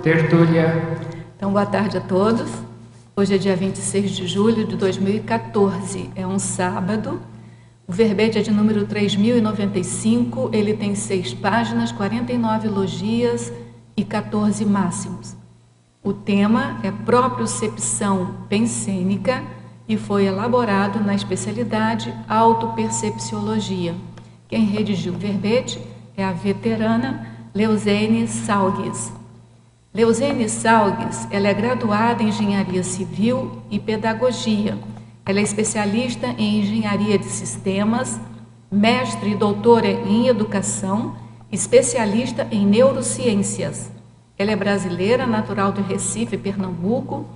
Tertúlia. Então, boa tarde a todos. Hoje é dia 26 de julho de 2014, é um sábado. O verbete é de número 3095, ele tem 6 páginas, 49 elogias e 14 máximos. O tema é propriocepção pensênica e foi elaborado na especialidade autopercepciologia. Quem redigiu o verbete é a veterana Leuzene Salgues. Leuzene Salgues, ela é graduada em Engenharia Civil e Pedagogia. Ela é especialista em Engenharia de Sistemas, mestre e doutora em Educação, especialista em Neurociências. Ela é brasileira, natural de Recife, Pernambuco,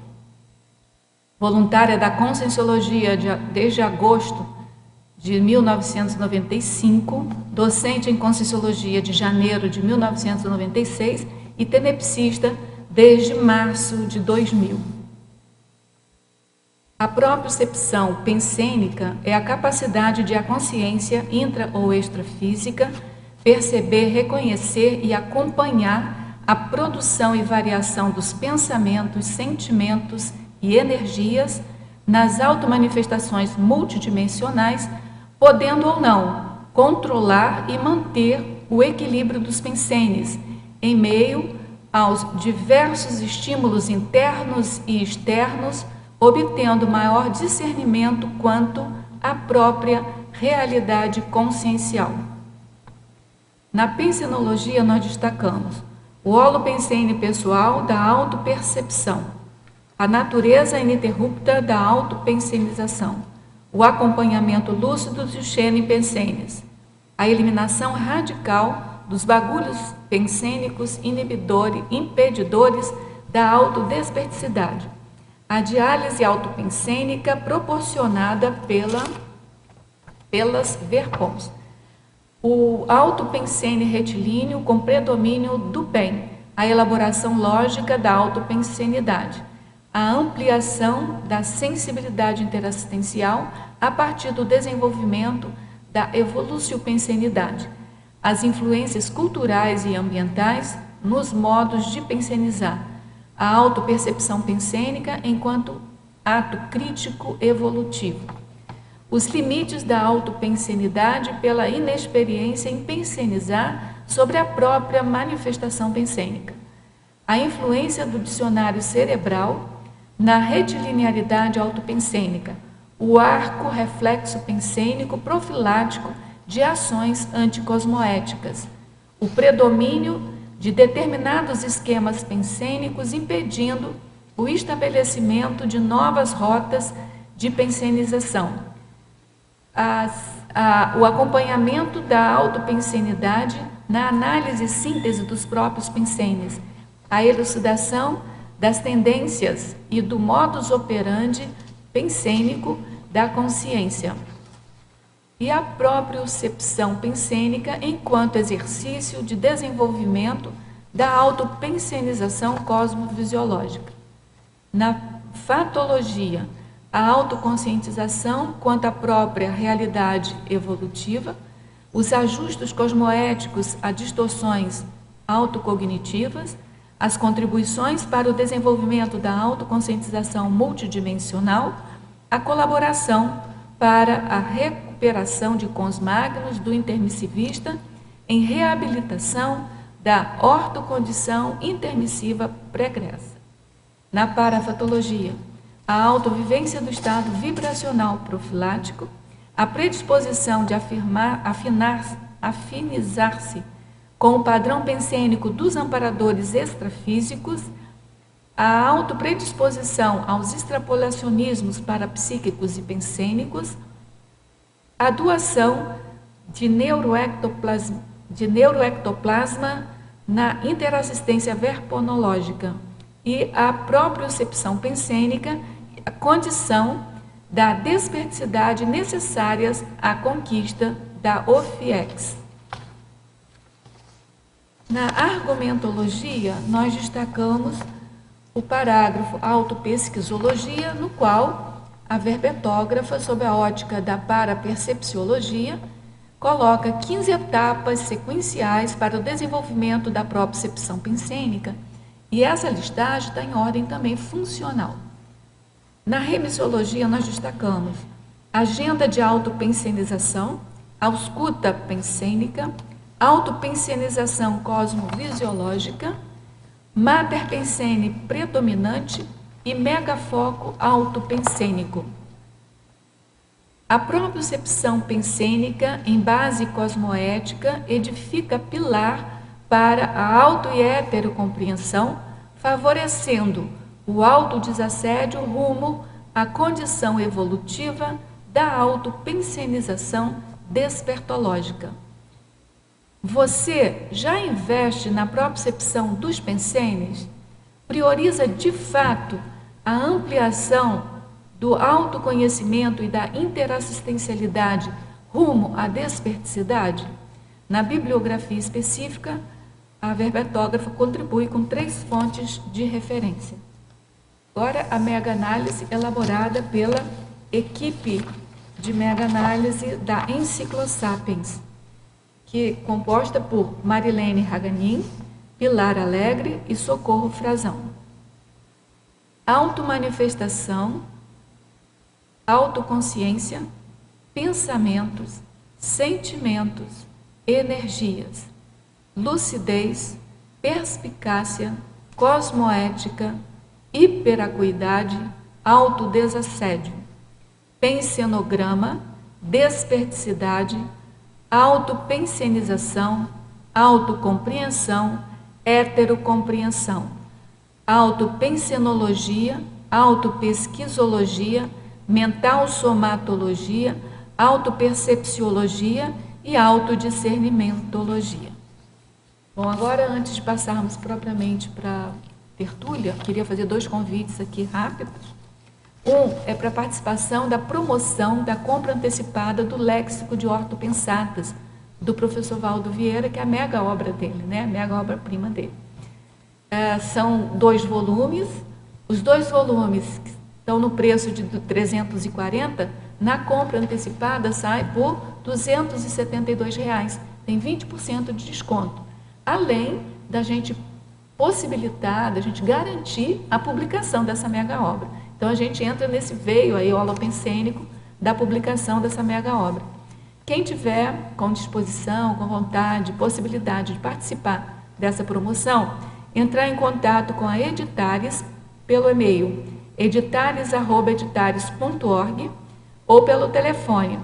voluntária da Conscienciologia desde agosto de 1995, docente em Conscienciologia de janeiro de 1996 e tenepsista desde março de 2000. A propriocepção pensênica é a capacidade de a consciência intra ou extrafísica perceber, reconhecer e acompanhar a produção e variação dos pensamentos, sentimentos e energias nas automanifestações multidimensionais, podendo ou não controlar e manter o equilíbrio dos pensenes em meio aos diversos estímulos internos e externos, obtendo maior discernimento quanto à própria realidade consciencial. Na pensenologia, nós destacamos o holopensene pessoal da autopercepção, a natureza ininterrupta da autopensenização, o acompanhamento lúcido dos Shen pensenes, a eliminação radical dos bagulhos pensênicos impedidores da autodesperticidade, a diálise autopensênica proporcionada pelas verpons, o autopensene retilíneo com predomínio do bem, a elaboração lógica da autopensenidade, a ampliação da sensibilidade interassistencial a partir do desenvolvimento da evoluciopensenidade, as influências culturais e ambientais nos modos de pensenizar, a autopercepção pensênica enquanto ato crítico evolutivo, os limites da autopensenidade pela inexperiência em pensenizar sobre a própria manifestação pensênica, a influência do dicionário cerebral na retilinearidade autopensênica, o arco reflexo pensênico profilático de ações anticosmoéticas, o predomínio de determinados esquemas pensênicos impedindo o estabelecimento de novas rotas de pensenização, o acompanhamento da autopensenidade na análise e síntese dos próprios pensenes, a elucidação das tendências e do modus operandi pensênico da consciência, e a propriocepção pensênica enquanto exercício de desenvolvimento da autopensenização cosmofisiológica. Na fatologia, a autoconscientização quanto à própria realidade evolutiva, os ajustes cosmoéticos a distorções autocognitivas, as contribuições para o desenvolvimento da autoconscientização multidimensional, a colaboração para a recuperação de cons magnos do intermissivista em reabilitação da ortocondição intermissiva pregressa. Na parafatologia, a autovivência do estado vibracional profilático, a predisposição de afinizar-se com o padrão pensênico dos amparadores extrafísicos, a autopredisposição aos extrapolacionismos parapsíquicos e pensênicos, a doação de neuroectoplasma na interassistência verponológica e a propriocepção pensênica, a condição da desperticidade necessárias à conquista da OFIEX. Na argumentologia, nós destacamos o parágrafo autopesquisologia, no qual a verbetógrafa, sob a ótica da parapercepciologia, coloca 15 etapas sequenciais para o desenvolvimento da propriocepção pensênica E essa listagem está em ordem também funcional. Na remissiologia, nós destacamos agenda de autopensionização, ausculta pensênica, autopensionização cosmovisiológica, mater pensene predominante e megafoco autopensênico. A propriocepção pensênica, em base cosmoética, edifica pilar para a auto- e heterocompreensão, favorecendo o autodesassédio rumo à condição evolutiva da autopensionização despertológica. Você já investe na propriocepção dos pensenes? Prioriza de fato a ampliação do autoconhecimento e da interassistencialidade rumo à desperticidade? Na bibliografia específica, a verbetógrafa contribui com 3 fontes de referência. Agora, a mega-análise elaborada pela equipe de mega-análise da Encyclosapiens, que é composta por Marilene Raganin, Pilar Alegre e Socorro Frazão. Automanifestação, autoconsciência, pensamentos, sentimentos, energias, lucidez, perspicácia, cosmoética, hiperacuidade, autodesassédio, pensenograma, desperticidade, autopensionização, autocompreensão, heterocompreensão, autopensenologia, autopesquisologia, mental somatologia, autopercepciologia e autodiscernimentologia. Bom, agora antes de passarmos propriamente para a tertúlia, queria fazer 2 convites aqui rápidos. Um é para a participação da promoção da compra antecipada do Léxico de Ortopensatas, do professor Valdo Vieira, que é a mega obra dele, né? A mega obra-prima dele. São 2 volumes, os 2 volumes que estão no preço de 340, na compra antecipada sai por R$ 272, tem 20% de desconto, além da gente possibilitar, da gente garantir a publicação dessa mega obra. Então a gente entra nesse veio aí holopensênico da publicação dessa mega obra. Quem tiver com disposição, com vontade, possibilidade de participar dessa promoção, entrar em contato com a Editares pelo e-mail editares@editares.org ou pelo telefone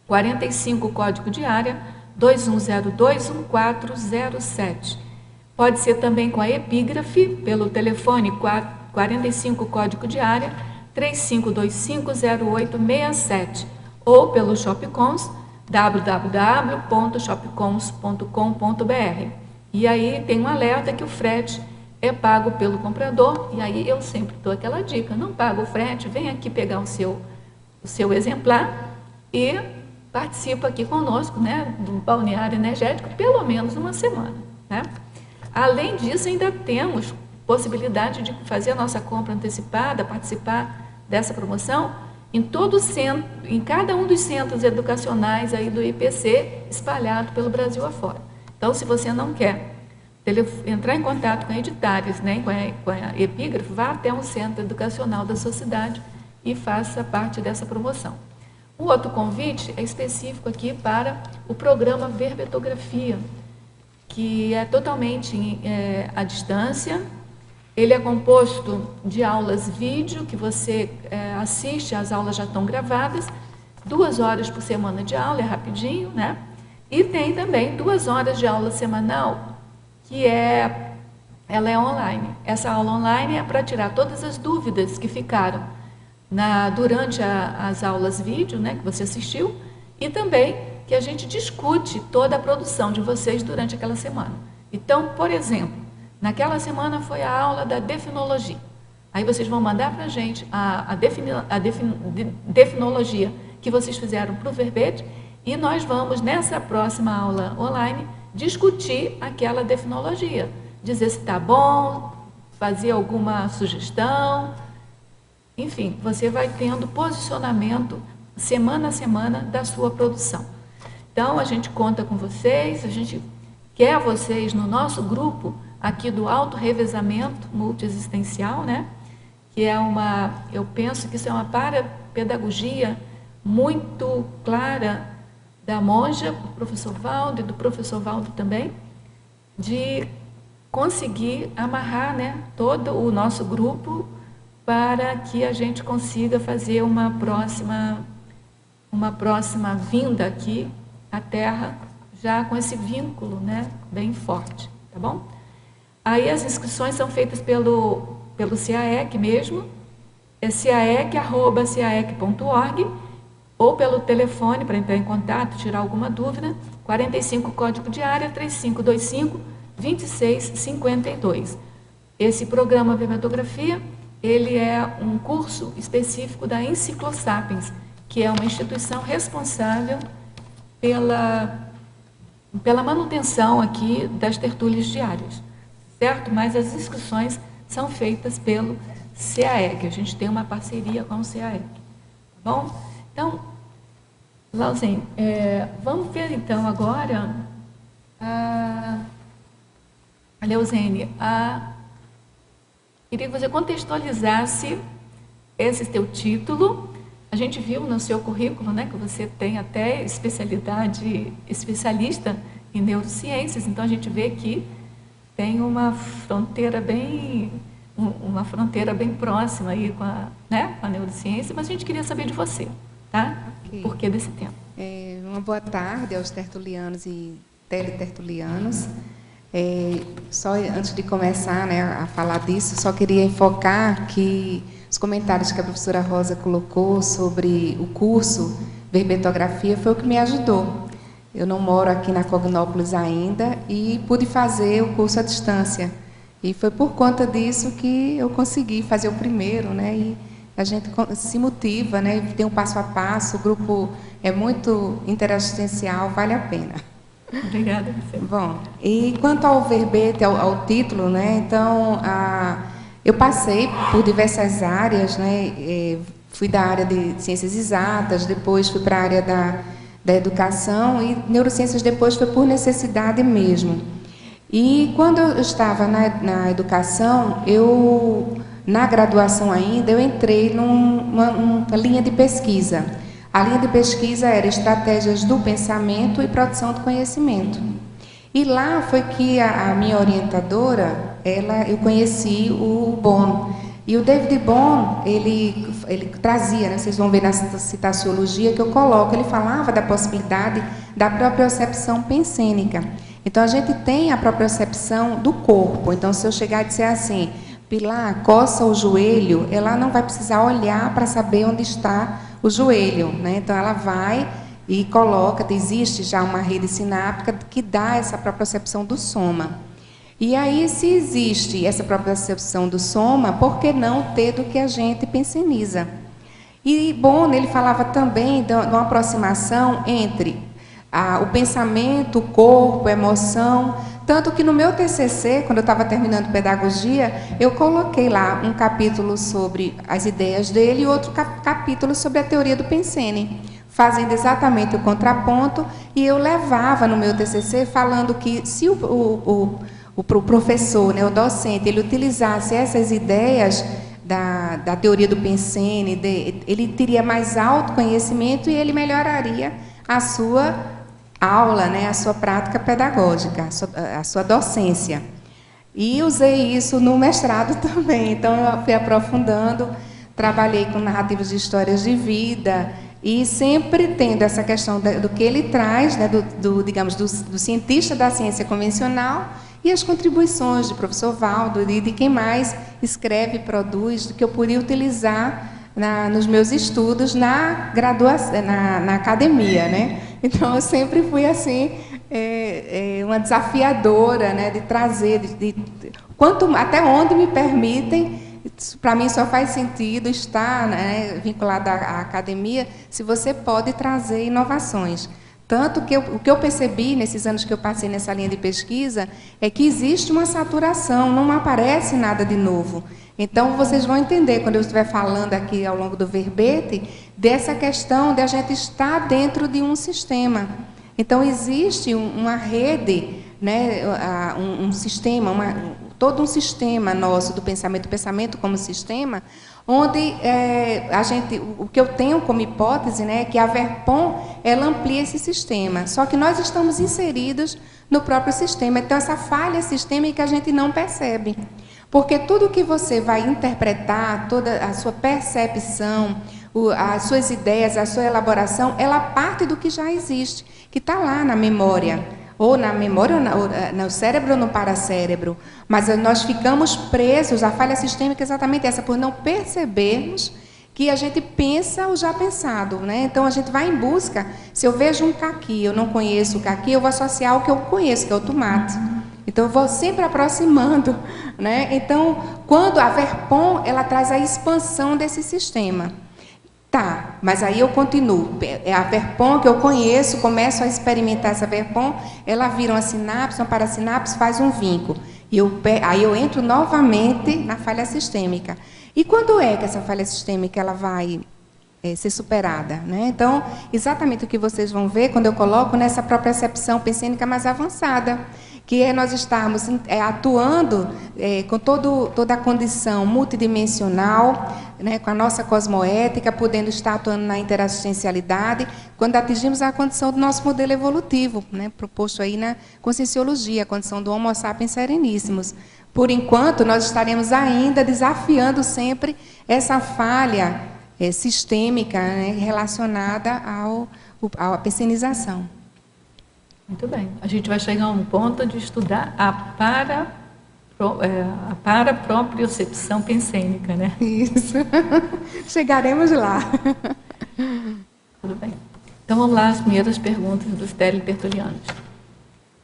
45 código de área 21021407. Pode ser também com a Epígrafe pelo telefone 45 código de área 35250867 ou pelo Shopcons www.shopcons.com.br. E aí tem um alerta que o frete é pago pelo comprador, e aí eu sempre dou aquela dica, não paga o frete, vem aqui pegar o seu exemplar e participa aqui conosco, né, do balneário energético, pelo menos uma semana, né? Além disso, ainda temos possibilidade de fazer a nossa compra antecipada, participar dessa promoção em cada um dos centros educacionais aí do IPC, espalhado pelo Brasil afora. Então, se você não quer entrar em contato com a Editares, né, com a Epígrafe, vá até um centro educacional da sua cidade e faça parte dessa promoção. O outro convite é específico aqui para o programa Verbetografia, que é totalmente à distância. Ele é composto de aulas vídeo, que você assiste, as aulas já estão gravadas, 2 horas por semana de aula, é rapidinho, né? E tem também 2 horas de aula semanal, que ela é online. Essa aula online é para tirar todas as dúvidas que ficaram durante as aulas vídeo, né, que você assistiu, e também que a gente discute toda a produção de vocês durante aquela semana. Então, por exemplo, naquela semana foi a aula da definologia. Aí vocês vão mandar para a gente a definologia que vocês fizeram para o verbete, e nós vamos, nessa próxima aula online, discutir aquela definologia, dizer se está bom, fazer alguma sugestão, enfim, você vai tendo posicionamento semana a semana da sua produção. Então, a gente conta com vocês, a gente quer vocês no nosso grupo aqui do autorrevezamento multiexistencial, né? Que é eu penso que isso é uma parapedagogia muito clara da monja, do professor Valdo e do professor Valdo também, de conseguir amarrar, né, todo o nosso grupo para que a gente consiga fazer uma próxima vinda aqui à Terra, já com esse vínculo, né, bem forte, tá bom? Aí as inscrições são feitas pelo CAEC mesmo, é caec@caec.org, ou pelo telefone para entrar em contato, tirar alguma dúvida, 45 código de área 3525-2652. Esse programa Vermetografia, ele é um curso específico da Enciclosapiens, que é uma instituição responsável pela manutenção aqui das tertúlias diárias, certo? Mas as inscrições são feitas pelo CAEC, a gente tem uma parceria com o CAEC, tá bom? Então, Lausen, vamos ver então agora a Leuzene, queria que você contextualizasse esse teu título. A gente viu no seu currículo, né, que você tem até especialista em neurociências, então a gente vê que tem uma fronteira bem próxima aí com a neurociência, mas a gente queria saber de você, tá? Okay. Por que desse tema? Uma boa tarde aos tertulianos e teletertulianos. Só antes de começar, né, a falar disso, só queria enfocar que os comentários que a professora Rosa colocou sobre o curso Vermetografia foi o que me ajudou. Eu não moro aqui na Cognópolis ainda e pude fazer o curso à distância. E foi por conta disso que eu consegui fazer o primeiro, né? E a gente se motiva, né? Tem um passo a passo, o grupo é muito interassistencial, vale a pena. Obrigada. Bom, e quanto ao verbete, ao título, né? Então, eu passei por diversas áreas, né? Fui da área de ciências exatas, depois fui para a área da educação e neurociências depois foi por necessidade mesmo. E quando eu estava na educação, na graduação ainda, eu entrei numa linha de pesquisa. A linha de pesquisa era estratégias do pensamento e produção do conhecimento. E lá foi que a minha orientadora, eu conheci o Bohm. E o David Bohm, ele trazia, né, vocês vão ver na citaciologia que eu coloco, ele falava da possibilidade da propriocepção pensênica. Então, a gente tem a propriocepção do corpo. Então, se eu chegar e dizer assim, Pilar, coça o joelho, ela não vai precisar olhar para saber onde está o joelho, né? Então, ela vai e coloca, existe já uma rede sináptica que dá essa propriocepção do soma. E aí, se existe essa propriocepção do soma, por que não ter do que a gente penseniza? E, bom, ele falava também de uma aproximação entre o pensamento, o corpo, a emoção, tanto que no meu TCC, quando eu estava terminando pedagogia, eu coloquei lá um capítulo sobre as ideias dele e outro capítulo sobre a teoria do Pensene, fazendo exatamente o contraponto, e eu levava no meu TCC falando que se o professor, né, o docente, ele utilizasse essas ideias da teoria do Pensene, ele teria mais autoconhecimento e ele melhoraria a sua aula, né, a sua prática pedagógica, a sua docência. E usei isso no mestrado também. Então, eu fui aprofundando, trabalhei com narrativas de histórias de vida e sempre tendo essa questão do que ele traz, né, digamos, do cientista da ciência convencional e as contribuições de professor Valdo e de quem mais escreve e produz, do que eu podia utilizar nos meus estudos na graduação, na academia, né? Então, eu sempre fui assim, uma desafiadora, né, de trazer, até onde me permitem. Para mim só faz sentido estar, né, vinculada à academia se você pode trazer inovações. Tanto que o que eu percebi nesses anos que eu passei nessa linha de pesquisa é que existe uma saturação, não aparece nada de novo. Então, vocês vão entender, quando eu estiver falando aqui ao longo do verbete, dessa questão de a gente estar dentro de um sistema. Então, existe uma rede né, um sistema, todo um sistema nosso do pensamento, o pensamento como sistema, onde o que eu tenho como hipótese, né, é que a Verpon ela amplia esse sistema, só que nós estamos inseridos no próprio sistema. Então, essa falha sistêmica a gente não percebe, porque tudo que você vai interpretar, toda a sua percepção, as suas ideias, a sua elaboração, ela parte do que já existe, que está lá na memória, ou no cérebro ou no paracérebro. Mas nós ficamos presos, a falha sistêmica é exatamente essa, por não percebermos que a gente pensa o já pensado, né? Então, a gente vai em busca, se eu vejo um caqui, eu não conheço o caqui, eu vou associar o que eu conheço, que é o tomate. Então, eu vou sempre aproximando, né? Então, quando a Verpon, ela traz a expansão desse sistema. Tá, mas aí eu continuo. É a Verpon que eu conheço, começo a experimentar essa Verpon, ela vira uma sinapse, uma parasinapse, faz um vínculo. Aí eu entro novamente na falha sistêmica. E quando é que essa falha sistêmica ela vai ser superada, né? Então, exatamente o que vocês vão ver quando eu coloco nessa própria percepção pensênica mais avançada, que é nós estarmos atuando com toda a condição multidimensional, né, com a nossa cosmoética, podendo estar atuando na interassistencialidade, quando atingimos a condição do nosso modelo evolutivo, né, proposto aí na Conscienciologia, a condição do Homo sapiens sereníssimos. Por enquanto, nós estaremos ainda desafiando sempre essa falha sistêmica, né, relacionada à personização. Muito bem. A gente vai chegar a um ponto de estudar a parapropriocepção pensênica, né? Isso. Chegaremos lá. Tudo bem. Então, vamos lá as primeiras perguntas dos teletertulianos.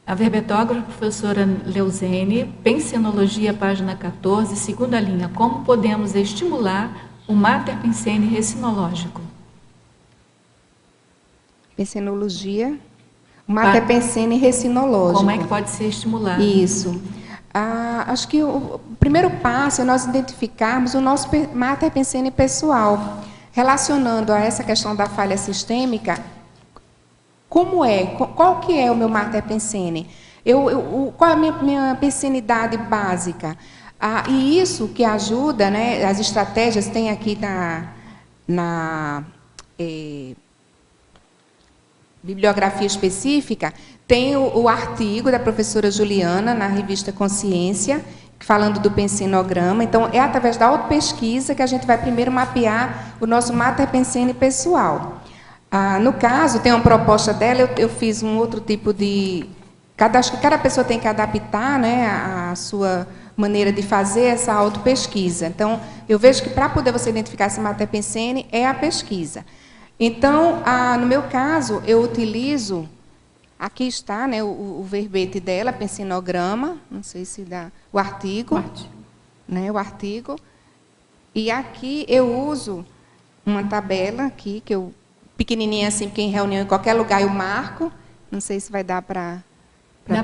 A verbetógrafa professora Leuzene, Pensenologia, página 14, segunda linha. Como podemos estimular o mater pensene recinológico? Pensenologia... O mater pensene recinológico. Como é que pode ser estimulado? Isso. Acho que o primeiro passo é nós identificarmos o nosso mater pensene pessoal, relacionando a essa questão da falha sistêmica. Qual que é o meu mater pensene? Qual é a minha pensenidade básica? E isso que ajuda, né, as estratégias, tem aqui na bibliografia específica, tem o artigo da professora Juliana, na revista Consciência, falando do pensenograma. Então, é através da autopesquisa que a gente vai primeiro mapear o nosso mater pensene pessoal. No caso, tem uma proposta dela, eu fiz um outro tipo de... Acho que cada pessoa tem que adaptar, né, a sua maneira de fazer essa autopesquisa. Então, eu vejo que para poder você identificar esse mater pensene é a pesquisa. Então, no meu caso, eu utilizo, aqui está, né, o verbete dela, pensenograma, não sei se dá, o artigo, né, o artigo, e aqui eu uso uma tabela aqui, que eu, pequenininha assim, porque em reunião, em qualquer lugar eu marco, não sei se vai dar para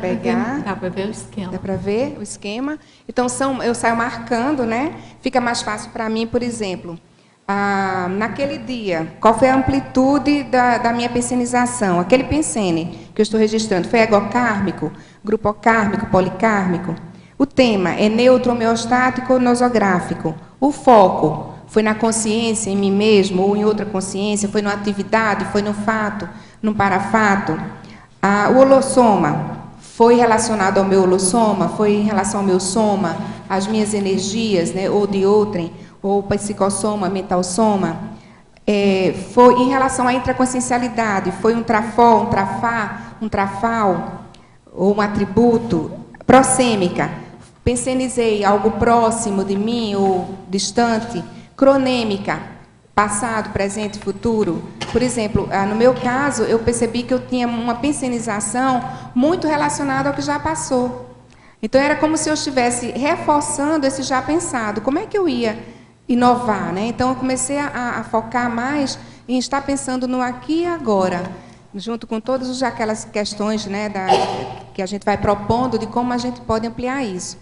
pegar. Dá para ver o esquema. Dá para ver o esquema. Então, eu saio marcando, né, fica mais fácil para mim, por exemplo... naquele dia, qual foi a amplitude da minha pensenização? Aquele pensene que eu estou registrando, foi egocármico, grupocármico, policármico? O tema é neutro, homeostático ou nosográfico? O foco foi na consciência, em mim mesmo, ou em outra consciência? Foi numa atividade? Foi no fato? No parafato? O holossoma foi relacionado ao meu holossoma? Foi em relação ao meu soma? As minhas energias, né, ou de outrem? Ou psicossoma, mentalsoma, foi em relação à intraconsciencialidade, foi um trafó, um trafá, um trafal, ou um atributo, prosêmica, pensenizei algo próximo de mim ou distante, cronêmica, passado, presente, futuro. Por exemplo, no meu caso, eu percebi que eu tinha uma pensenização muito relacionada ao que já passou. Então, era como se eu estivesse reforçando esse já pensado. Como é que eu ia inovar, né? Então, eu comecei a focar mais em estar pensando no aqui e agora, junto com todas aquelas questões, né, que a gente vai propondo de como a gente pode ampliar isso.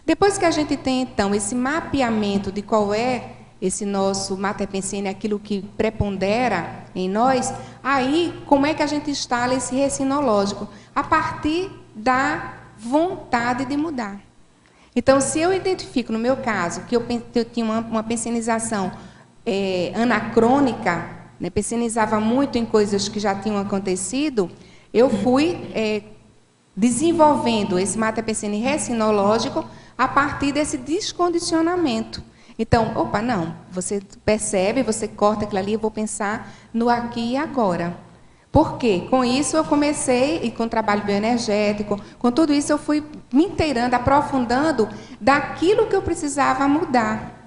Depois que a gente tem, então, esse mapeamento de qual é esse nosso mater pensene, aquilo que prepondera em nós, aí, como é que a gente instala esse recinológico? A partir da vontade de mudar. Então, se eu identifico, no meu caso, que eu tinha uma pensionização anacrônica, né, pensionizava muito em coisas que já tinham acontecido, eu fui desenvolvendo esse mata-pensene recinológico a partir desse descondicionamento. Então, opa, não, você percebe, você corta aquilo ali, eu vou pensar no aqui e agora. Por quê? Com isso eu comecei, e com o trabalho bioenergético, com tudo isso eu fui me inteirando, aprofundando daquilo que eu precisava mudar.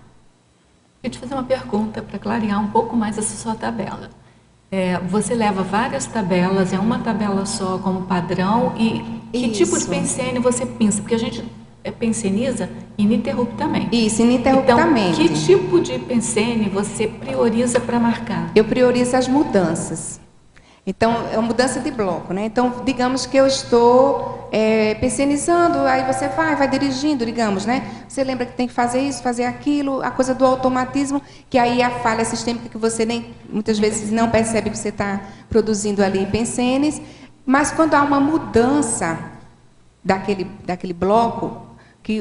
Eu te fazer uma pergunta para clarear um pouco mais essa sua tabela. Você leva várias tabelas, é uma tabela só como padrão, e que tipo de pensene você pensa? Porque a gente penseniza ininterruptamente. Isso, ininterruptamente. Então, que tipo de pensene você prioriza para marcar? Eu priorizo as mudanças. Então, é uma mudança de bloco, né? Então, digamos que eu estou pensionizando, aí você vai dirigindo, digamos, né? Você lembra que tem que fazer isso, fazer aquilo, a coisa do automatismo, que aí a falha sistêmica que você muitas vezes não percebe que você está produzindo ali pensenes, mas quando há uma mudança daquele bloco,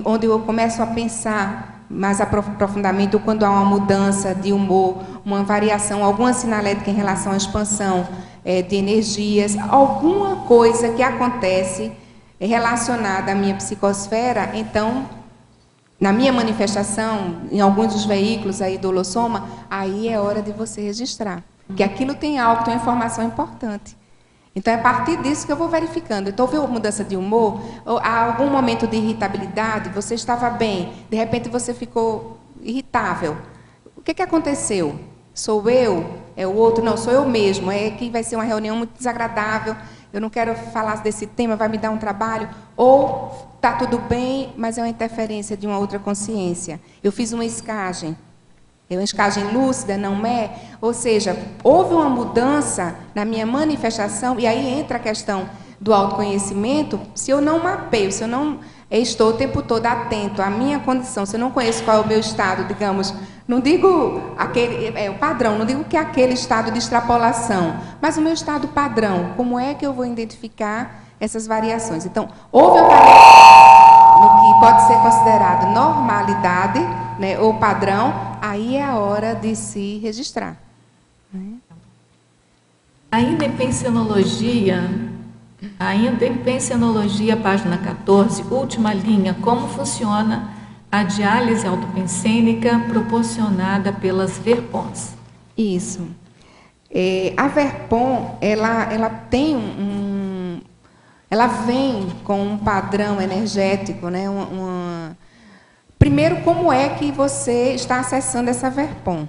onde eu começo a pensar mais profundamente, ou quando há uma mudança de humor, uma variação, alguma sinalética em relação à expansão de energias, alguma coisa que acontece relacionada à minha psicosfera, então, na minha manifestação, em alguns dos veículos aí do Holossoma, aí é hora de você registrar, que aquilo tem algo, tem uma informação importante. Então, é a partir disso que eu vou verificando. Então, houve uma mudança de humor, ou há algum momento de irritabilidade, você estava bem, de repente você ficou irritável. O que aconteceu? Sou eu? É o outro? Não, sou eu mesmo. É que vai ser uma reunião muito desagradável, eu não quero falar desse tema, vai me dar um trabalho. Ou está tudo bem, mas é uma interferência de uma outra consciência. Eu fiz uma escagem. É uma escagem lúcida, não é? Ou seja, houve uma mudança na minha manifestação, e aí entra a questão do autoconhecimento. Se eu não mapeio, se eu não estou o tempo todo atento à minha condição, se eu não conheço qual é o meu estado, digamos, não digo o padrão, não digo que é aquele estado de extrapolação, mas o meu estado padrão, como é que eu vou identificar essas variações? Então, houve uma variação no que pode ser considerado normalidade, né, ou padrão, aí é a hora de se registrar. Né? Ainda em pensionologia, página 14, última linha, como funciona a diálise autopensênica proporcionada pelas Verpons? Isso. A Verpon, ela tem ela vem com um padrão energético, né? Primeiro, como é que você está acessando essa Verpon?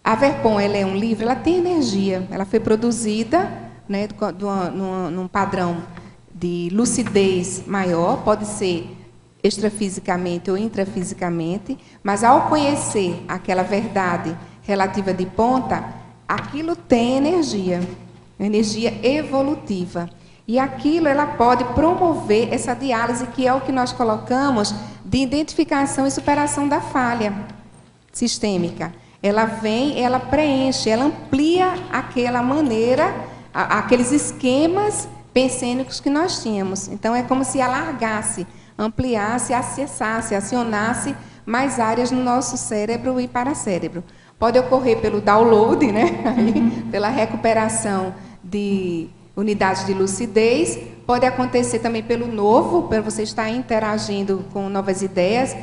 A Verpon, ela é um livro, ela tem energia, ela foi produzida, né, num padrão de lucidez maior, pode ser extrafisicamente ou intrafisicamente, mas ao conhecer aquela verdade relativa de ponta, aquilo tem energia evolutiva. E aquilo ela pode promover essa diálise, que é o que nós colocamos de identificação e superação da falha sistêmica. Ela vem, ela preenche, ela amplia aquela maneira, aqueles esquemas pensênicos que nós tínhamos. Então, é como se alargasse, ampliasse, acessasse, acionasse mais áreas no nosso cérebro e paracérebro. Pode ocorrer pelo download, né? Aí, pela recuperação de unidades de lucidez, pode acontecer também pelo novo, para você estar interagindo com novas ideias.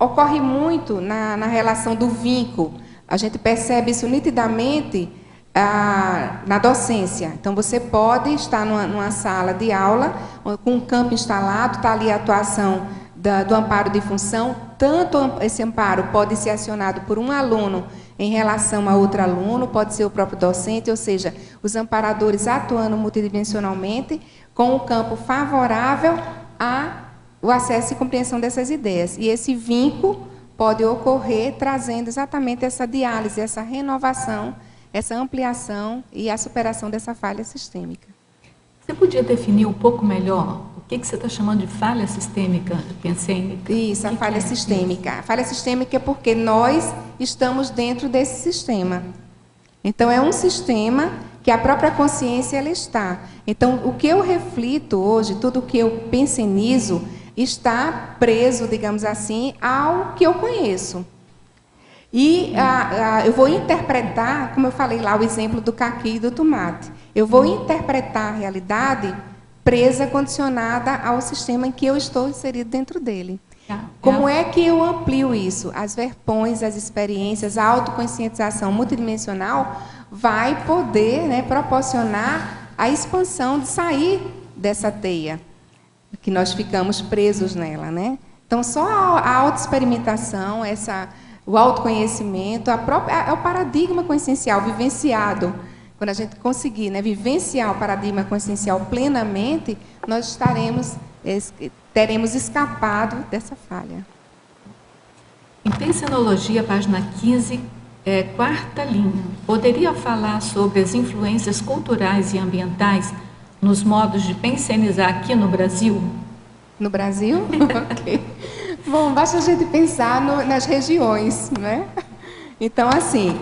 Ocorre muito na relação do vínculo. A gente percebe isso nitidamente na docência. Então, você pode estar numa sala de aula, com um campo instalado, está ali a atuação do amparo de função, tanto esse amparo pode ser acionado por um aluno em relação a outro aluno, pode ser o próprio docente, ou seja, os amparadores atuando multidimensionalmente, com um campo favorável ao acesso e compreensão dessas ideias. E esse vínculo pode ocorrer trazendo exatamente essa diálise, essa renovação, essa ampliação e a superação dessa falha sistêmica. Você podia definir um pouco melhor o que você está chamando de falha sistêmica pensênica? Isso, a falha sistêmica. A falha sistêmica é porque nós estamos dentro desse sistema. Então, é um sistema que a própria consciência ela está. Então, o que eu reflito hoje, tudo o que eu pensenizo, está preso, digamos assim, ao que eu conheço. E eu vou interpretar, como eu falei lá, o exemplo do caqui e do tomate. Eu vou interpretar a realidade presa, condicionada ao sistema em que eu estou inserido dentro dele. Como é que eu amplio isso? As verpões, as experiências, a autoconscientização multidimensional vai poder, né, proporcionar a expansão de sair dessa teia, que nós ficamos presos nela, né? Então, só a autoexperimentação, o autoconhecimento, é o paradigma consciencial vivenciado. Quando a gente conseguir, né, vivenciar o paradigma consciencial plenamente, nós teremos escapado dessa falha. Em Pensenologia, página 15, quarta linha. Poderia falar sobre as influências culturais e ambientais nos modos de pensenizar aqui no Brasil? No Brasil? Ok. Bom, basta a gente pensar nas regiões, né? Então, assim,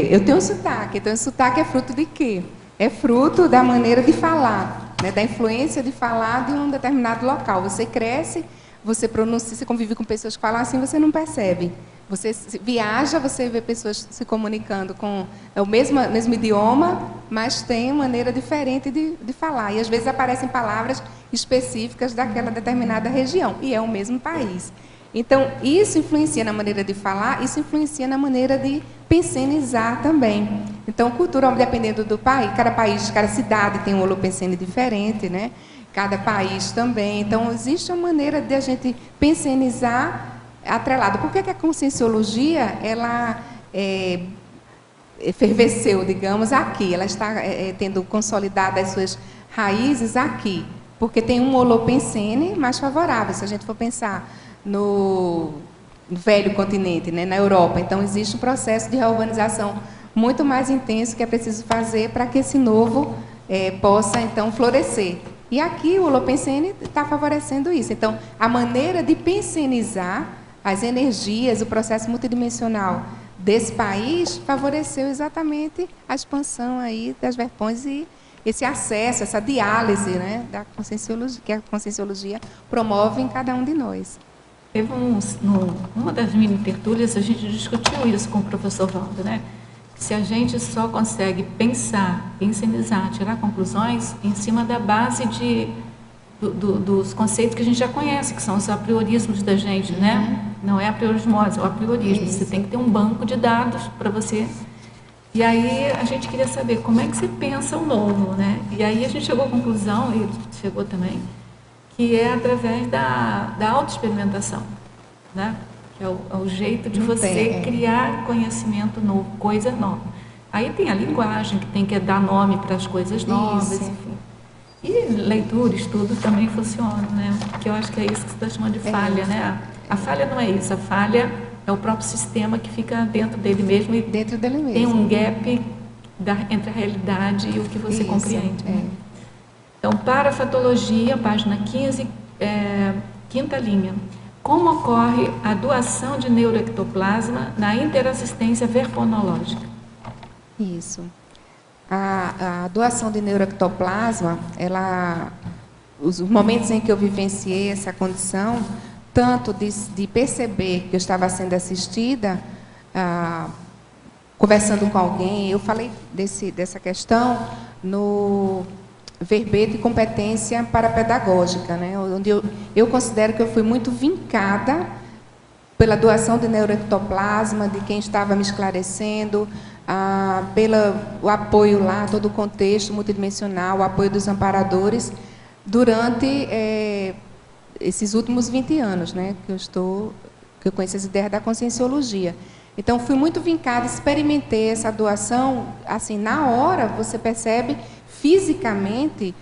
eu tenho um sotaque. Então, o sotaque é fruto de quê? É fruto da maneira de falar, né? Da influência de falar de um determinado local. Você cresce, você pronuncia, você convive com pessoas que falam assim, você não percebe. Você viaja, você vê pessoas se comunicando com o mesmo idioma, mas tem maneira diferente de falar. E, às vezes, aparecem palavras específicas daquela determinada região. E é o mesmo país. Então, isso influencia na maneira de falar, isso influencia na maneira de pensenizar também. Então, cultura, dependendo do país, cada país, cada cidade tem um holopensene diferente, né? Cada país também. Então, existe uma maneira de a gente pensenizar atrelado. Por que a conscienciologia, ela efervesceu, digamos, aqui? Ela está tendo consolidado as suas raízes aqui, porque tem um holopensene mais favorável, se a gente for pensar no velho continente, né, na Europa. Então, existe um processo de reurbanização muito mais intenso que é preciso fazer para que esse novo possa, então, florescer. E aqui o holopensene está favorecendo isso. Então, a maneira de pensenizar as energias, o processo multidimensional desse país favoreceu exatamente a expansão aí das verpões e esse acesso, essa diálise, né, da conscienciologia, que a conscienciologia promove em cada um de nós. Teve numa das mini tertúlias, a gente discutiu isso com o professor Valdo, né? Se a gente só consegue pensar, pensenizar, tirar conclusões em cima da base dos conceitos que a gente já conhece, que são os apriorismos da gente, né? Não é a priorismose, é o apriorismo. Isso. Você tem que ter um banco de dados para você. E aí a gente queria saber como é que você pensa o novo, né? E aí a gente chegou à conclusão, e ele chegou também, que é através da autoexperimentação, né? Que é o jeito de você criar conhecimento novo, coisa nova. Aí tem a linguagem, que tem que dar nome para as coisas novas, enfim. E leitura, estudo também funciona, né? Porque eu acho que é isso que você está chamando de falha, né? A falha não é isso, a falha é o próprio sistema que fica dentro dele mesmo e dentro dele mesmo. Tem um gap entre a realidade e o que você compreende. Né? Então, para a fatologia, página 15, quinta linha. Como ocorre a doação de neuroectoplasma na interassistência verponológica? Isso. A doação de neuroectoplasma, os momentos em que eu vivenciei essa condição, tanto de perceber que eu estava sendo assistida, conversando com alguém, eu falei dessa questão no verbete de competência parapedagógica, né, onde eu considero que eu fui muito vincada pela doação de neuroectoplasma, de quem estava me esclarecendo, pelo apoio lá, todo o contexto multidimensional, o apoio dos amparadores, durante esses últimos 20 anos, né, que eu conheço as ideias da conscienciologia. Então, fui muito vincada, experimentei essa doação, assim, na hora você percebe fisicamente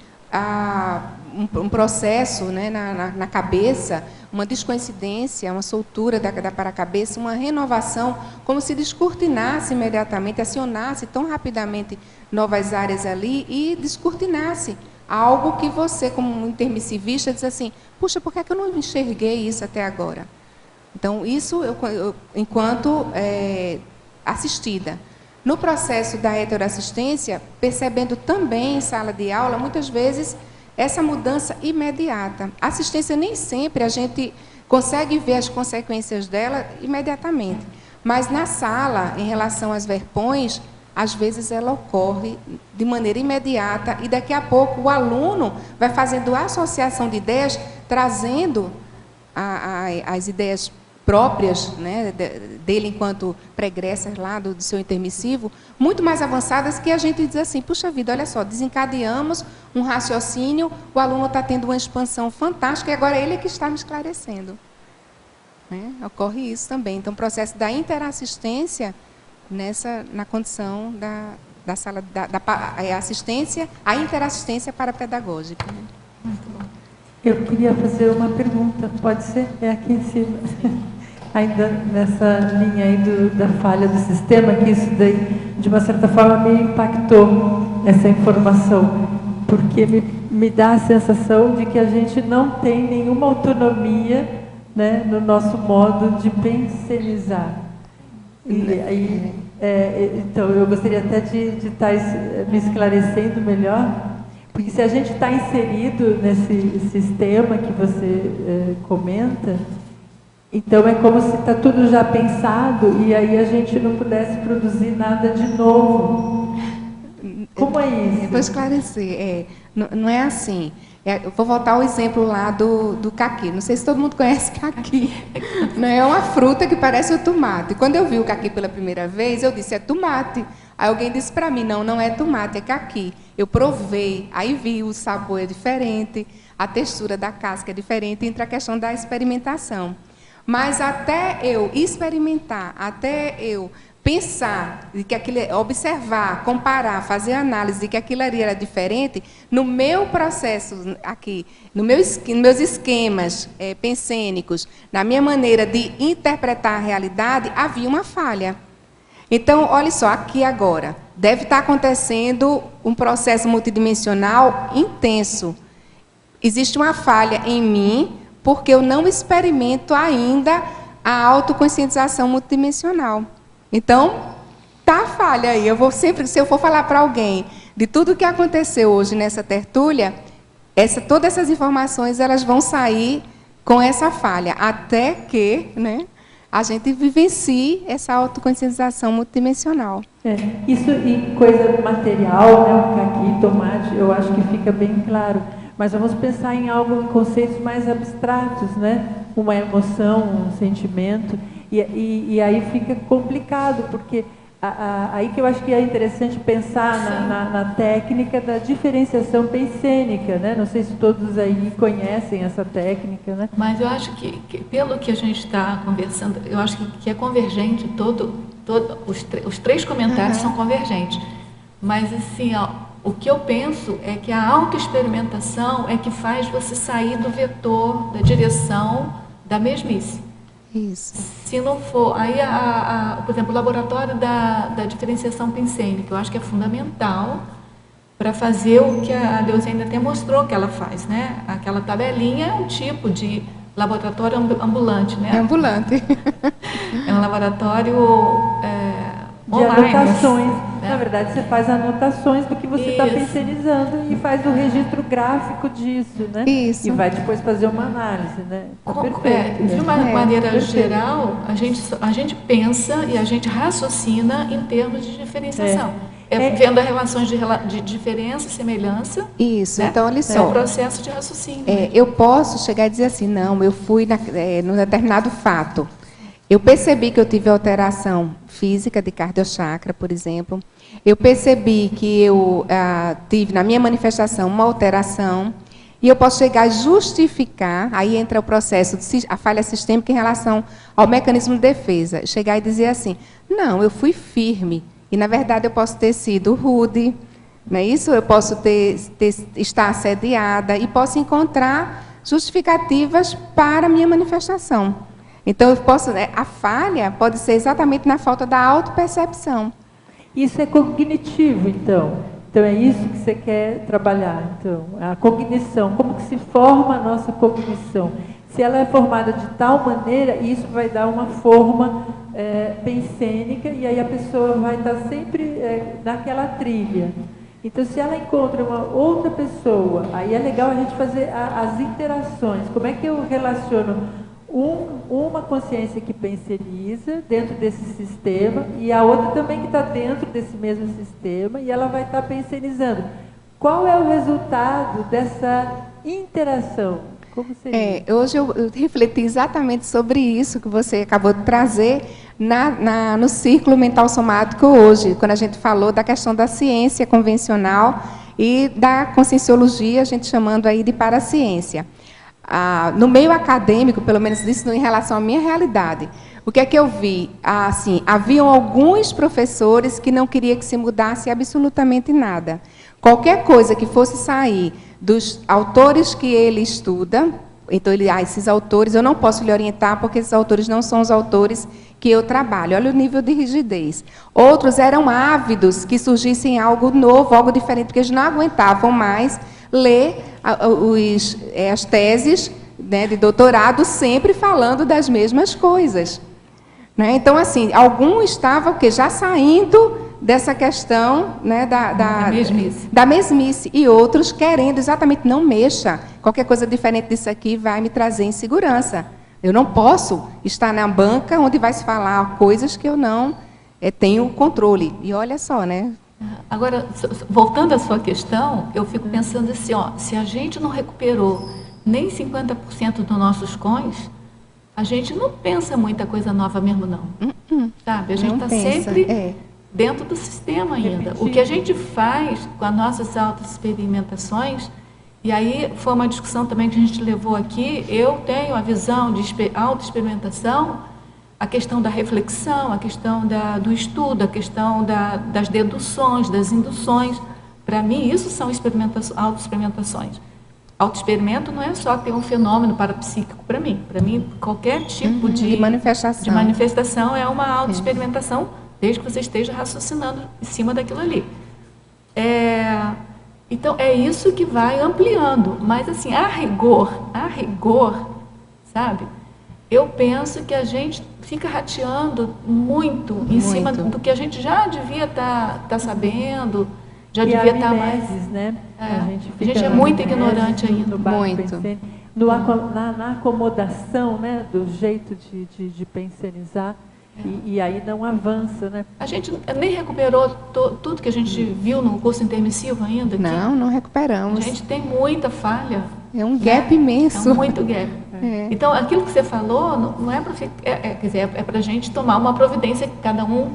um processo, né, na cabeça, uma descoincidência, uma soltura da paracabeça, uma renovação, como se descortinasse imediatamente, acionasse tão rapidamente novas áreas ali e descortinasse algo que você, como um intermissivista, diz assim, puxa, por que é que eu não enxerguei isso até agora? Então, isso, eu enquanto assistida. No processo da heteroassistência, percebendo também em sala de aula, muitas vezes, essa mudança imediata. A assistência nem sempre a gente consegue ver as consequências dela imediatamente. Mas na sala, em relação às verpões, às vezes ela ocorre de maneira imediata e daqui a pouco o aluno vai fazendo a associação de ideias, trazendo as ideias próprias, né, dele enquanto pregressas lá do seu intermissivo, muito mais avançadas, que a gente diz assim, puxa vida, olha só, desencadeamos um raciocínio, o aluno está tendo uma expansão fantástica e agora ele é que está me esclarecendo. Né? Ocorre isso também. Então, o processo da interassistência na condição da sala, assistência, a interassistência parapedagógica. Né? Muito bom. Eu queria fazer uma pergunta, pode ser? É aqui em cima. Ainda nessa linha aí da falha do sistema, que isso daí, de uma certa forma, me impactou, essa informação, porque me dá a sensação de que a gente não tem nenhuma autonomia, né, no nosso modo de pensionizar. Então, eu gostaria até de estar me esclarecendo melhor, porque se a gente está inserido nesse sistema que você comenta, então é como se está tudo já pensado e aí a gente não pudesse produzir nada de novo. Como é isso? Eu vou esclarecer. Não é assim. Eu vou voltar ao exemplo lá do caqui. Não sei se todo mundo conhece caqui. Não é uma fruta que parece o tomate. Quando eu vi o caqui pela primeira vez, eu disse, é tomate. Aí alguém disse para mim, não é tomate, é caqui. Eu provei, aí vi o sabor é diferente, a textura da casca é diferente, entra a questão da experimentação. Mas até eu experimentar, até eu pensar, de que aquilo, observar, comparar, fazer análise de que aquilo ali era diferente, no meu processo aqui, nos meus esquemas pensênicos, na minha maneira de interpretar a realidade, havia uma falha. Então, olha só, aqui agora, deve estar acontecendo um processo multidimensional intenso. Existe uma falha em mim, porque eu não experimento ainda a autoconscientização multidimensional. Então, tá a falha aí. Eu vou sempre, se eu for falar para alguém de tudo o que aconteceu hoje nessa tertúlia, todas essas informações elas vão sair com essa falha, até que, né, a gente vivencie essa autoconscientização multidimensional. Isso em coisa material, né, o caqui, tomate, eu acho que fica bem claro. Mas vamos pensar em algo, em conceitos mais abstratos, né? Uma emoção, um sentimento. E aí fica complicado, porque aí que eu acho que é interessante pensar na técnica da diferenciação pensênica, né? Não sei se todos aí conhecem essa técnica, né? Mas eu acho que pelo que a gente está conversando, eu acho que é convergente, os três comentários são convergentes. Mas, assim, o que eu penso é que a autoexperimentação é que faz você sair do vetor, da direção da mesmice. Isso. Se não for, aí, por exemplo, o laboratório da diferenciação pensênica, eu acho que é fundamental para fazer o que a Leuziane até mostrou que ela faz, né? Aquela tabelinha é um tipo de laboratório ambulante, né? É ambulante. É um laboratório de online, anotações. Né? Na verdade, você faz anotações do que você está Isso. pensionizando e faz o registro gráfico disso, né? Isso. E vai depois fazer uma análise, né? Perfeito. De uma maneira perfeito. geral, a gente pensa e a gente raciocina em termos de diferenciação. Vendo as relações de diferença e semelhança. Isso, né? então olha só. É um processo de raciocínio. Eu posso chegar e dizer assim, não, eu fui num determinado fato. Eu percebi que eu tive alteração física de cardiochakra, por exemplo. Eu percebi que eu tive, na minha manifestação, uma alteração. E eu posso chegar a justificar, aí entra o processo, a falha sistêmica em relação ao mecanismo de defesa. Chegar e dizer assim, não, eu fui firme. E, na verdade, eu posso ter sido rude, não é isso? Eu posso estar assediada e posso encontrar justificativas para a minha manifestação. Então, a falha pode ser exatamente na falta da autopercepção. Isso é cognitivo, então. Então, é isso que você quer trabalhar. Então, a cognição. Como que se forma a nossa cognição? Se ela é formada de tal maneira, isso vai dar uma forma pensênica, e aí a pessoa vai estar sempre naquela trilha. Então, se ela encontra uma outra pessoa, aí é legal a gente fazer as interações. Como é que eu relaciono uma consciência que penseniza dentro desse sistema e a outra também que está dentro desse mesmo sistema, e ela vai estar pensenizando. Qual é o resultado dessa interação? Como seria? Hoje eu refleti exatamente sobre isso que você acabou de trazer no círculo mental somático hoje, quando a gente falou da questão da ciência convencional e da conscienciologia, a gente chamando aí de paraciência. No meio acadêmico, pelo menos isso em relação à minha realidade, o que é que eu vi? Assim, haviam alguns professores que não queriam que se mudasse absolutamente nada. Qualquer coisa que fosse sair dos autores que ele estuda, então esses autores eu não posso lhe orientar porque esses autores não são os autores que eu trabalho. Olha o nível de rigidez. Outros eram ávidos que surgissem algo novo, algo diferente, porque eles não aguentavam mais ler as teses, né, de doutorado sempre falando das mesmas coisas. Né? Então, assim, algum estava o quê? Já saindo dessa questão, né, da mesmice, e outros querendo exatamente, não mexa, qualquer coisa diferente disso aqui vai me trazer insegurança. Eu não posso estar na banca onde vai se falar coisas que eu não tenho controle. E olha só, né? Agora, voltando à sua questão, eu fico pensando assim, se a gente não recuperou nem 50% dos nossos coins, a gente não pensa muita coisa nova mesmo, não. Sabe? A gente está sempre dentro do sistema ainda. Repetindo. O que a gente faz com as nossas autoexperimentações, e aí foi uma discussão também que a gente levou aqui, eu tenho a visão de autoexperimentação, a questão da reflexão, a questão do estudo, a questão das deduções, das induções. Para mim, isso são autoexperimentações. Autoexperimento não é só ter um fenômeno parapsíquico para mim. Para mim, qualquer tipo de manifestação é uma autoexperimentação, desde que você esteja raciocinando em cima daquilo ali. Então, é isso que vai ampliando. Mas, assim, a rigor, sabe? Eu penso que a gente fica rateando muito em cima do que a gente já devia estar sabendo, já devia estar mais... né? A gente é muito ignorante ainda. Muito. Na acomodação, né, do jeito de pensionizar, e aí não avança, né? A gente nem recuperou tudo que a gente viu no curso intermissivo ainda? Não recuperamos. A gente tem muita falha. É um gap imenso. É muito gap. Então, aquilo que você falou não é para quer dizer, é para a gente tomar uma providência, cada um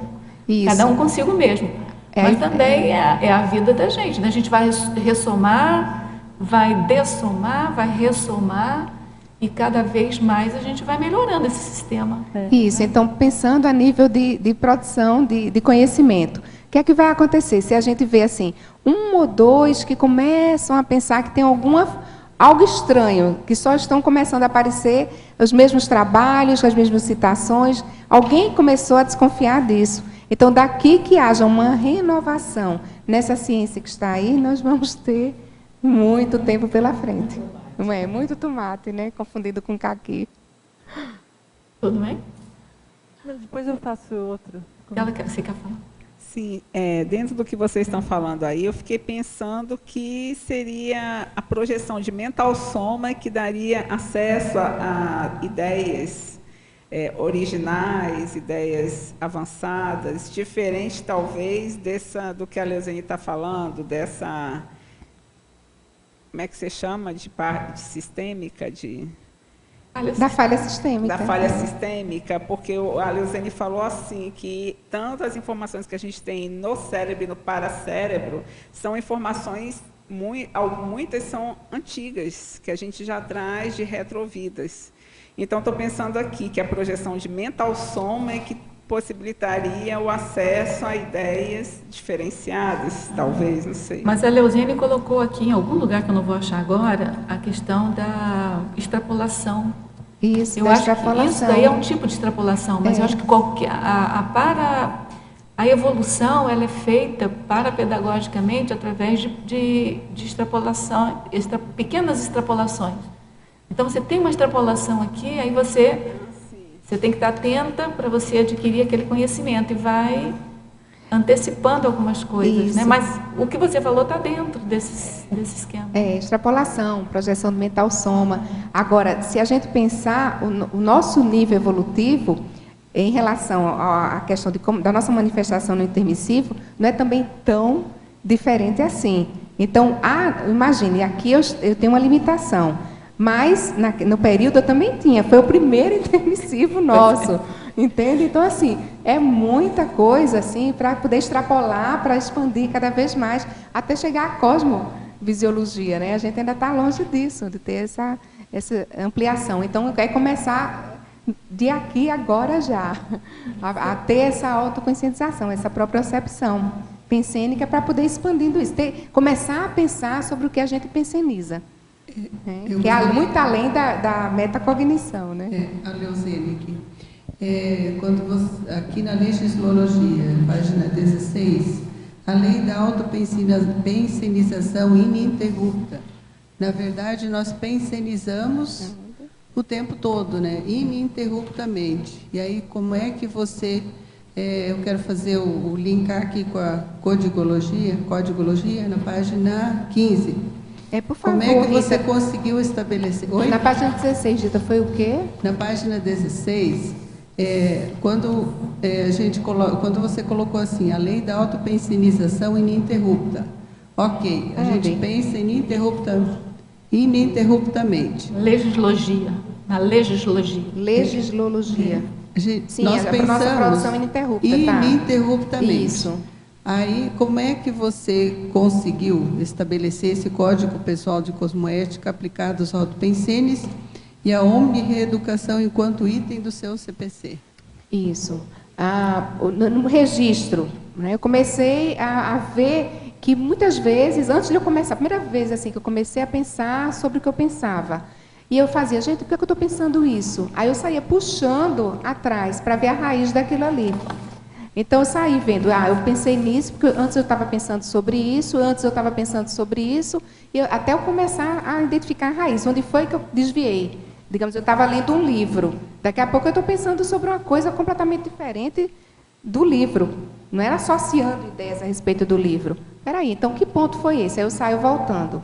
consigo mesmo. Mas também é a vida da gente. Né? A gente vai ressomar, vai dessomar, vai ressomar, e cada vez mais a gente vai melhorando esse sistema. Isso, então pensando a nível de produção de conhecimento, o que é que vai acontecer? Se a gente vê assim, 1 ou 2 que começam a pensar que tem algo estranho, que só estão começando a aparecer os mesmos trabalhos, as mesmas citações, alguém começou a desconfiar disso. Então, daqui que haja uma renovação nessa ciência que está aí, nós vamos ter muito tempo pela frente. Não é? Muito tomate, né? Confundido com caqui. Tudo bem? Depois eu faço outro. Você quer falar? Sim, dentro do que vocês estão falando aí, eu fiquei pensando que seria a projeção de mental soma que daria acesso a ideias originais, ideias avançadas, diferente talvez do que a Leozane está falando, dessa, como é que você chama, de parte sistêmica, da falha sistêmica. Da falha sistêmica, porque a Leozane falou assim, que tantas informações que a gente tem no cérebro e no paracérebro são informações, muitas são antigas, que a gente já traz de retrovidas. Então, estou pensando aqui que a projeção de mental soma é que possibilitaria o acesso a ideias diferenciadas, talvez, não sei. Mas a Leozane colocou aqui, em algum lugar que eu não vou achar agora, a questão da extrapolação. Isso, eu acho que isso daí é um tipo de extrapolação, mas eu acho que a evolução ela é feita parapedagogicamente através de extrapolação, pequenas extrapolações. Então, você tem uma extrapolação aqui, aí você Você tem que estar atenta para você adquirir aquele conhecimento e vai antecipando algumas coisas, né? Mas o que você falou está dentro desse esquema. Extrapolação, projeção mental soma. Agora, se a gente pensar o nosso nível evolutivo em relação à questão da nossa manifestação no intermissivo, não é também tão diferente assim. Então, imagine, aqui eu tenho uma limitação, mas no período eu também tinha, foi o primeiro intermissivo nosso. Entende? Então, assim, é muita coisa assim, para poder extrapolar, para expandir cada vez mais, até chegar à cosmovisiologia, né? A gente ainda está longe disso, de ter essa ampliação. Então, é começar de aqui, agora já, a ter essa autoconscientização, essa propriocepção pensênica, para poder expandindo isso. Começar a pensar sobre o que a gente penseniza. Que é muito além da metacognição, né? A Leozene aqui. Aqui na legislologia, página 16, a lei da autopensenização ininterrupta. Na verdade, nós pensenizamos o tempo todo, né? Ininterruptamente. E aí, como é que você... eu quero fazer o linkar aqui com a codigologia, na página 15. Por favor, como é que você conseguiu estabelecer... Oi? Na página 16, Rita, foi o quê? Na página 16... quando você colocou assim, a lei da autopensenização ininterrupta. Ok, a gente pensa ininterruptamente. Legislologia. Na legislologia. Legislologia. Sim, nós pensamos nossa produção ininterrupta. Ininterruptamente. Isso. Aí, como é que você conseguiu estabelecer esse código pessoal de cosmoética aplicado aos autopensenes e a omni-reeducação enquanto item do seu CPC? Isso. No registro, né, eu comecei a ver que muitas vezes, antes de eu começar, a primeira vez assim, que eu comecei a pensar sobre o que eu pensava, e eu fazia, gente, por que eu estou pensando isso? Aí eu saía puxando atrás para ver a raiz daquilo ali. Então, eu saí vendo, eu pensei nisso, porque antes eu estava pensando sobre isso, e até eu começar a identificar a raiz, onde foi que eu desviei. Digamos, eu estava lendo um livro, daqui a pouco eu estou pensando sobre uma coisa completamente diferente do livro, não era associando ideias a respeito do livro. Espera aí, então que ponto foi esse? Aí eu saio voltando.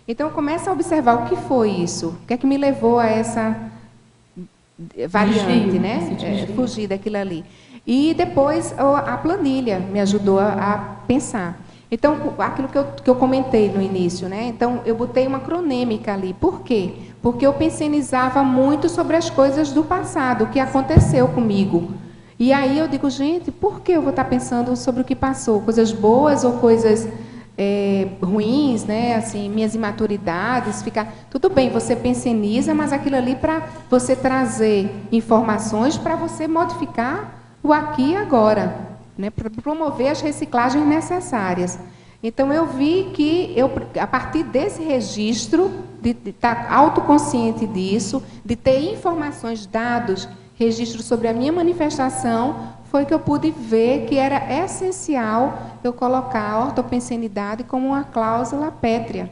Então eu começo a observar o que foi isso, o que é que me levou a essa variante, né? Fugir daquilo ali. E depois a planilha me ajudou a pensar. Então, aquilo que eu comentei no início, né? Então, eu botei uma cronêmica ali. Por quê? Porque eu pensenizava muito sobre as coisas do passado, o que aconteceu comigo. E aí eu digo, gente, por que eu vou estar pensando sobre o que passou? Coisas boas ou coisas ruins, né? Assim, minhas imaturidades, tudo bem, você penseniza, mas aquilo ali para você trazer informações para você modificar o aqui e agora, né, para promover as reciclagens necessárias. Então, eu vi que, a partir desse registro, de estar autoconsciente disso, de ter informações, dados, registros sobre a minha manifestação, foi que eu pude ver que era essencial eu colocar a ortopensenidade como uma cláusula pétrea.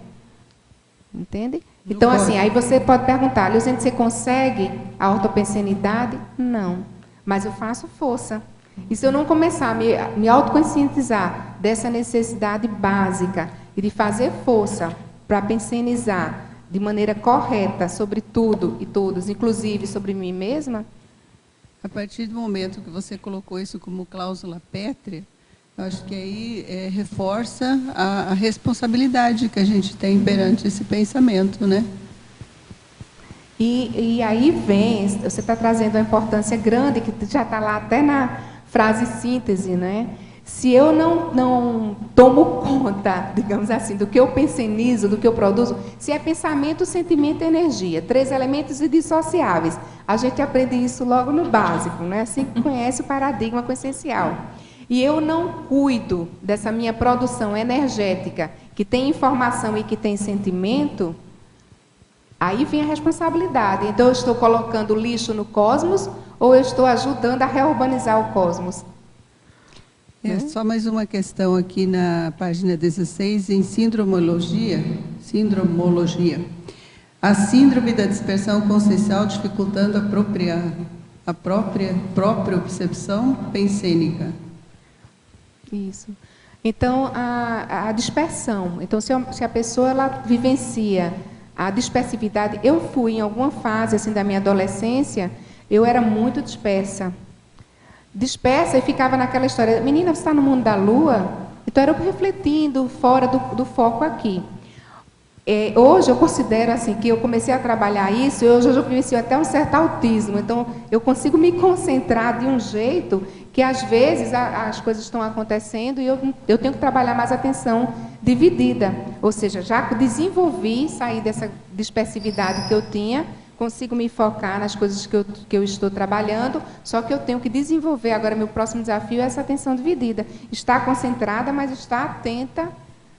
Entende? Então, assim, aí você pode perguntar, Leozene, você consegue a ortopensenidade? Não. Mas eu faço força. E se eu não começar a me autoconscientizar dessa necessidade básica e de fazer força para pensenizar de maneira correta sobre tudo e todos, inclusive sobre mim mesma... A partir do momento que você colocou isso como cláusula pétrea, eu acho que aí reforça a responsabilidade que a gente tem perante esse pensamento, né? E aí vem, você está trazendo uma importância grande, que já está lá até na frase síntese, né? Se eu não tomo conta, digamos assim, do que eu pensenizo, do que eu produzo, se é pensamento, sentimento e energia, 3 elementos indissociáveis. A gente aprende isso logo no básico, né? Assim que conhece o paradigma consciencial. E eu não cuido dessa minha produção energética, que tem informação e que tem sentimento, aí vem a responsabilidade. Então, eu estou colocando lixo no cosmos ou eu estou ajudando a reurbanizar o cosmos? Só mais uma questão aqui na página 16, em sindromologia. A síndrome da dispersão consciencial dificultando apropriar. a própria percepção pensênica. Isso. Então, a dispersão. Então, se a pessoa ela vivencia a dispersividade, eu fui em alguma fase assim da minha adolescência, eu era muito dispersa. Dispersa e ficava naquela história, menina, você está no mundo da lua? Então, era eu refletindo fora do foco aqui. Hoje eu considero assim que eu comecei a trabalhar isso, hoje eu vivencio até um certo autismo, então eu consigo me concentrar de um jeito que às vezes as coisas estão acontecendo e eu tenho que trabalhar mais atenção dividida, ou seja, já desenvolvi, saí dessa dispersividade que eu tinha, consigo me focar nas coisas que eu estou trabalhando, só que eu tenho que desenvolver, agora meu próximo desafio é essa atenção dividida, estar concentrada, mas estar atenta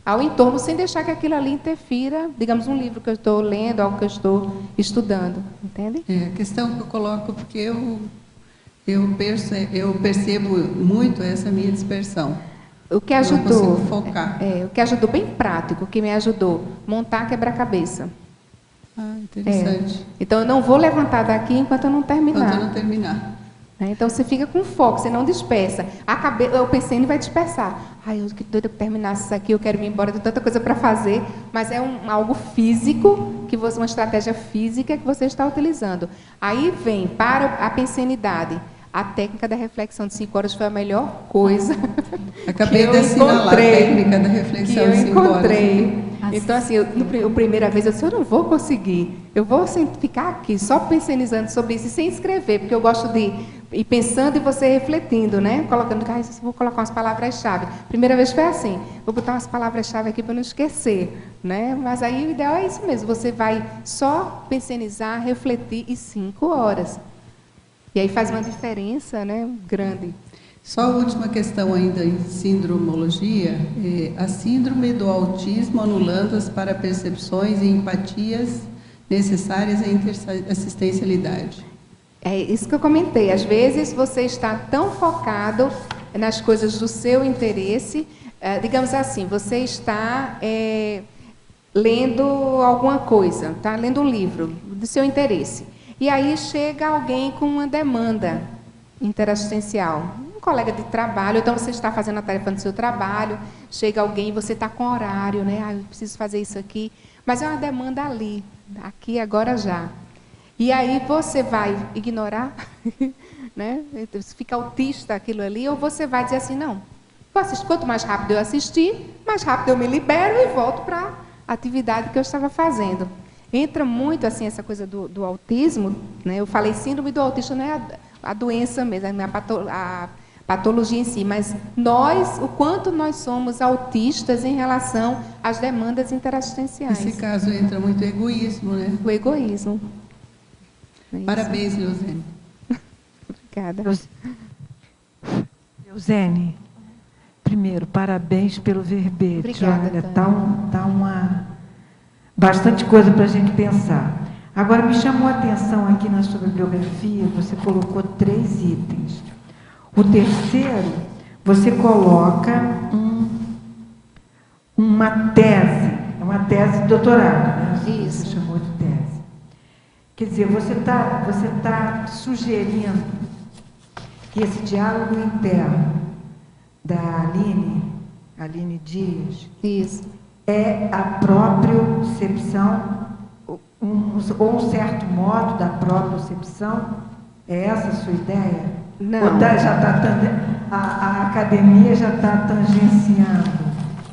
ao entorno, sem deixar que aquilo ali interfira, digamos, um livro que eu estou lendo, algo que eu estou estudando, entende? A questão que eu coloco, porque eu percebo muito essa minha dispersão. O que ajudou, não consigo focar. O que ajudou bem prático, o que me ajudou, montar quebra-cabeça. Interessante. Então, eu não vou levantar daqui enquanto eu não terminar. Enquanto eu não terminar. Então, você fica com foco, você não dispersa. Eu pensei, ele vai dispersar. Ai, eu que doida que terminasse isso aqui, eu quero ir embora, tem tanta coisa para fazer. Mas é algo físico, uma estratégia física que você está utilizando. Aí vem, para a pensenidade. A técnica da reflexão de 5 horas foi a melhor coisa. Acabei de assinalar a técnica da reflexão de 5 horas. Encontrei. Então, assim, a primeira vez eu disse, eu não vou conseguir. Eu vou ficar aqui só pensionizando sobre isso e sem escrever, porque eu gosto de ir pensando e você refletindo, né? Colocando, vou colocar umas palavras-chave. Primeira vez foi assim, vou botar umas palavras-chave aqui para não esquecer, né? Mas aí o ideal é isso mesmo, você vai só pensionizar, refletir e 5 horas. E aí faz uma diferença, né, grande. Só a última questão ainda em sindromologia, a síndrome do autismo anulando as parapercepções e empatias necessárias à interassistencialidade. É isso que eu comentei. Às vezes você está tão focado nas coisas do seu interesse, digamos assim, você está lendo alguma coisa, está lendo um livro do seu interesse. E aí chega alguém com uma demanda interassistencial, um colega de trabalho, então você está fazendo a tarefa do seu trabalho, chega alguém e você está com horário, né? Eu preciso fazer isso aqui, mas é uma demanda ali, aqui, agora, já. E aí você vai ignorar, né? Fica autista aquilo ali, ou você vai dizer assim, não, quanto mais rápido eu assistir, mais rápido eu me libero e volto para a atividade que eu estava fazendo. Entra muito assim essa coisa do autismo, né? Eu falei síndrome do autista, não é a doença mesmo, a patologia em si, mas o quanto nós somos autistas em relação às demandas interassistenciais. Nesse caso entra muito egoísmo, né? O egoísmo. Parabéns, Leozene. Obrigada. Leozene, primeiro, parabéns pelo verbete. Obrigada, olha, tá bastante coisa para a gente pensar. Agora, me chamou a atenção aqui na sua bibliografia, você colocou 3 itens. O terceiro, você coloca uma tese de doutorado, né? Isso. Você chamou de tese. Quer dizer, você tá sugerindo que esse diálogo interno da Aline Dias, Isso. é a propriocepção, ou um certo modo da propriocepção? É essa a sua ideia? Não. Ou a academia já está tangenciando?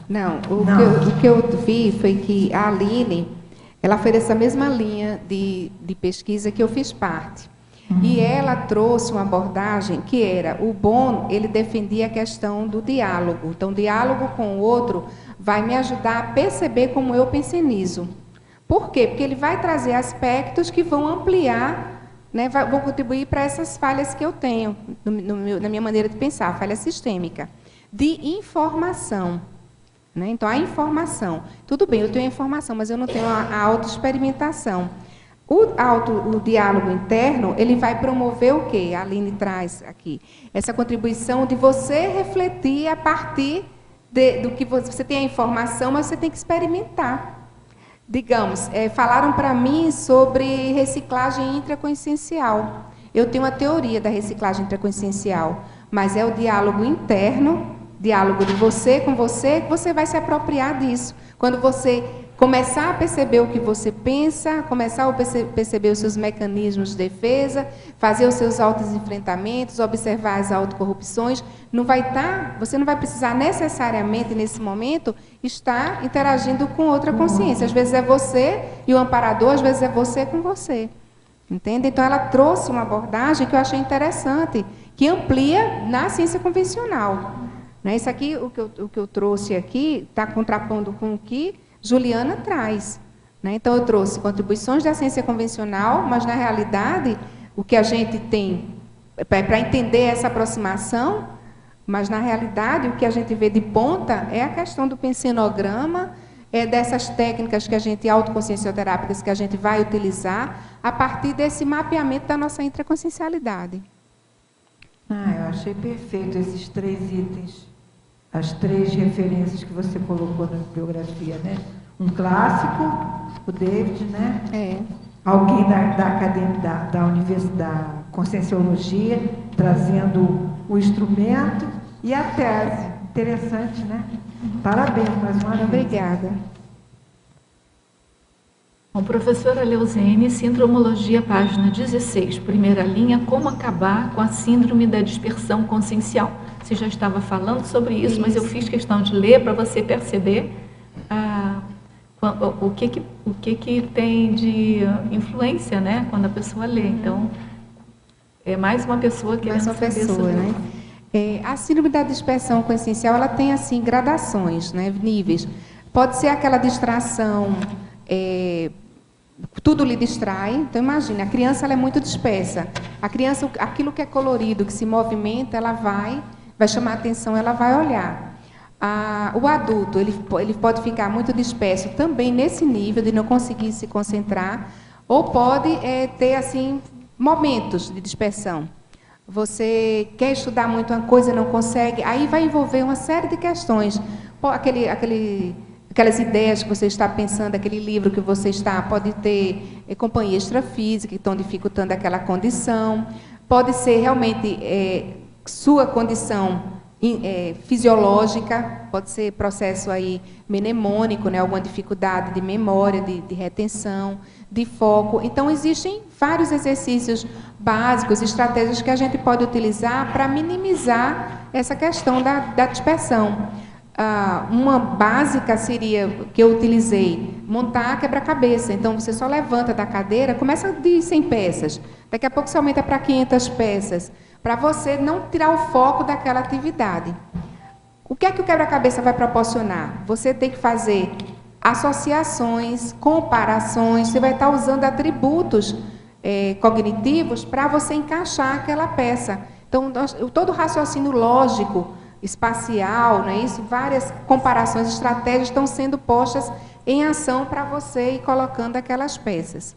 Não, o que eu vi foi que a Aline, ela foi dessa mesma linha de pesquisa que eu fiz parte. E ela trouxe uma abordagem que era, o Bono, ele defendia a questão do diálogo. Então, o diálogo com o outro vai me ajudar a perceber como eu pensenizo. Por quê? Porque ele vai trazer aspectos que vão ampliar, né, vão contribuir para essas falhas que eu tenho, na minha maneira de pensar, falha sistêmica, de informação. Né? Então, a informação. Tudo bem, eu tenho a informação, mas eu não tenho a autoexperimentação. O diálogo interno, ele vai promover o quê? A Aline traz aqui. Essa contribuição de você refletir a partir do que você tem a informação, mas você tem que experimentar. Digamos, falaram para mim sobre reciclagem intraconsciencial. eu tenho uma teoria da reciclagem intraconsciencial, mas é o diálogo interno, diálogo de você com você, que você vai se apropriar disso. Quando você começar a perceber o que você pensa, começar a perceber os seus mecanismos de defesa, fazer os seus auto-enfrentamentos, observar as autocorrupções, você não vai precisar necessariamente, nesse momento, estar interagindo com outra consciência. Às vezes é você e o amparador, às vezes é você com você. Entende? Então, ela trouxe uma abordagem que eu achei interessante, que amplia na ciência convencional. Né? Isso aqui, o que eu trouxe aqui, está contrapondo com o que Juliana traz. Né? Então, eu trouxe contribuições da ciência convencional, mas, na realidade, o que a gente tem, para entender essa aproximação, mas, na realidade, o que a gente vê de ponta é a questão do pensenograma, dessas técnicas que a gente, autoconsciencioterápicas, que a gente vai utilizar a partir desse mapeamento da nossa intraconsciencialidade. Eu achei perfeito esses 3 itens, as 3 referências que você colocou na bibliografia, né? Um clássico, o David, né? Alguém da academia, da universidade, Conscienciologia, trazendo o instrumento e a tese. Interessante, né? Parabéns mais uma vez. Obrigada. Bom, professora Leuzene, Sindromologia, página 16, primeira linha, como acabar com a síndrome da dispersão consciencial. Você já estava falando sobre isso, mas eu fiz questão de ler para você perceber o que tem de influência, né, quando a pessoa lê. Então, é mais uma pessoa que mais uma pessoa, né? A síndrome da dispersão consciencial, ela tem assim gradações, né, níveis. Pode ser aquela distração, tudo lhe distrai. Então, imagine, a criança ela é muito dispersa. A criança, aquilo que é colorido, que se movimenta, ela vai chamar atenção, ela vai olhar. O adulto, ele pode ficar muito disperso também nesse nível de não conseguir se concentrar, ou pode ter assim momentos de dispersão. Você quer estudar muito uma coisa, não consegue, aí vai envolver uma série de questões. Aquelas ideias que você está pensando, aquele livro que você está, pode ter companhia extrafísica que estão dificultando aquela condição. Pode ser realmente sua condição fisiológica, pode ser processo aí mnemônico, né, alguma dificuldade de memória, de retenção, de foco. Então, existem vários exercícios básicos, estratégias que a gente pode utilizar para minimizar essa questão da dispersão. Uma básica seria, que eu utilizei, montar quebra-cabeça. Então, você só levanta da cadeira, começa de 100 peças, daqui a pouco você aumenta para 500 peças, para você não tirar o foco daquela atividade. O que é que o quebra-cabeça vai proporcionar? Você tem que fazer associações, comparações, você vai estar usando atributos cognitivos para você encaixar aquela peça. Então, todo o raciocínio lógico, espacial, não é isso? Várias comparações, estratégias estão sendo postas em ação para você ir colocando aquelas peças.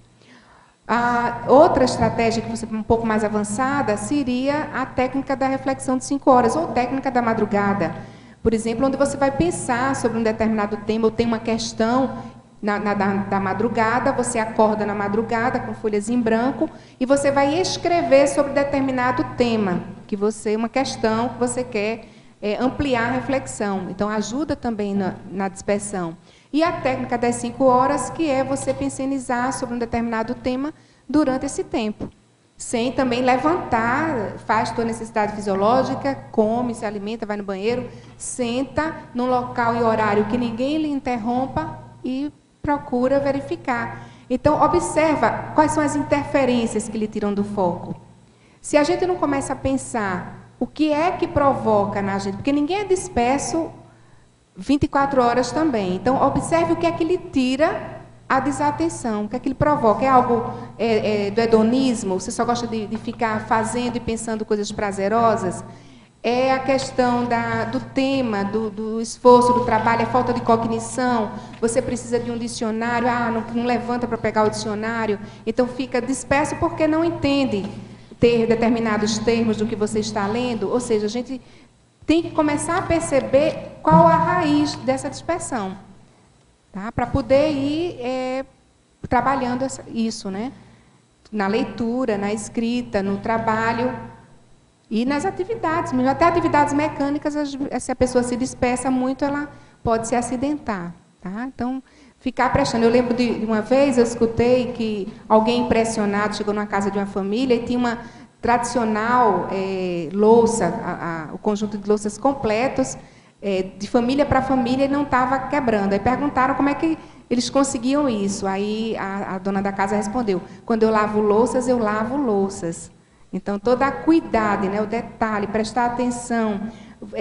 Outra estratégia que você um pouco mais avançada seria a técnica da reflexão de 5 horas ou técnica da madrugada. Por exemplo, onde você vai pensar sobre um determinado tema ou tem uma questão da madrugada, você acorda na madrugada com folhas em branco e você vai escrever sobre determinado tema, uma questão que você quer ampliar a reflexão. Então, ajuda também na dispersão. E a técnica das 5 horas, que é você pensionizar sobre um determinado tema durante esse tempo. Sem também levantar, faz tua necessidade fisiológica, come, se alimenta, vai no banheiro, senta num local e horário que ninguém lhe interrompa e procura verificar. Então, observa quais são as interferências que lhe tiram do foco. Se a gente não começa a pensar o que é que provoca na gente, porque ninguém é disperso 24 horas também. Então, observe o que é que lhe tira a desatenção, o que é que lhe provoca. É algo do hedonismo? Você só gosta de ficar fazendo e pensando coisas prazerosas? É a questão do tema, do esforço, do trabalho, é falta de cognição? Você precisa de um dicionário? Não levanta para pegar o dicionário? Então, fica disperso porque não entende ter determinados termos do que você está lendo? Ou seja, a gente tem que começar a perceber qual a raiz dessa dispersão, tá? Para poder ir trabalhando isso, né? na leitura, na escrita, no trabalho e nas atividades. Até atividades mecânicas, se a pessoa se dispersa muito, ela pode se acidentar. Tá? Então, ficar prestando. Eu lembro de uma vez, eu escutei que alguém impressionado chegou numa casa de uma família e tinha uma tradicional louça, o conjunto de louças completos, de família para família, e não estava quebrando. Aí perguntaram como é que eles conseguiam isso. Aí a dona da casa respondeu: quando eu lavo louças, eu lavo louças. Então, toda a cuidado, né, o detalhe, prestar atenção,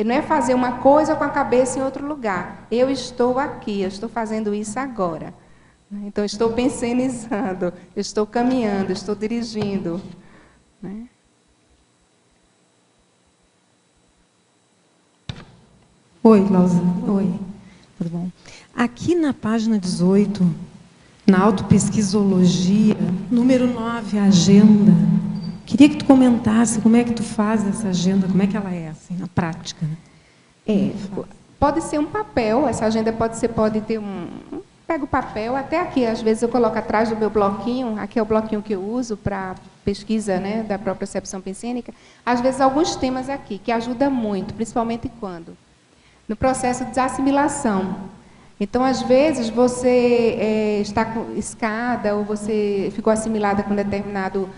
não é fazer uma coisa com a cabeça em outro lugar. Eu estou aqui, eu estou fazendo isso agora. Então, eu estou pensionizando, eu estou caminhando, eu estou dirigindo. Né? Oi, Lausa. Oi, tudo bom? Aqui na página 18, na autopesquisologia, número 9, agenda. Queria que tu comentasse como é que tu faz essa agenda, como é que ela é, assim, na prática. Pode ser um papel, essa agenda pode ter pego o papel, até aqui, às vezes eu coloco atrás do meu bloquinho, aqui é o bloquinho que eu uso para pesquisa, né, da própria percepção pensênica, às vezes alguns temas aqui, que ajuda muito, principalmente quando? No processo de desassimilação. Então, às vezes, você está com escada, ou você ficou assimilada com determinado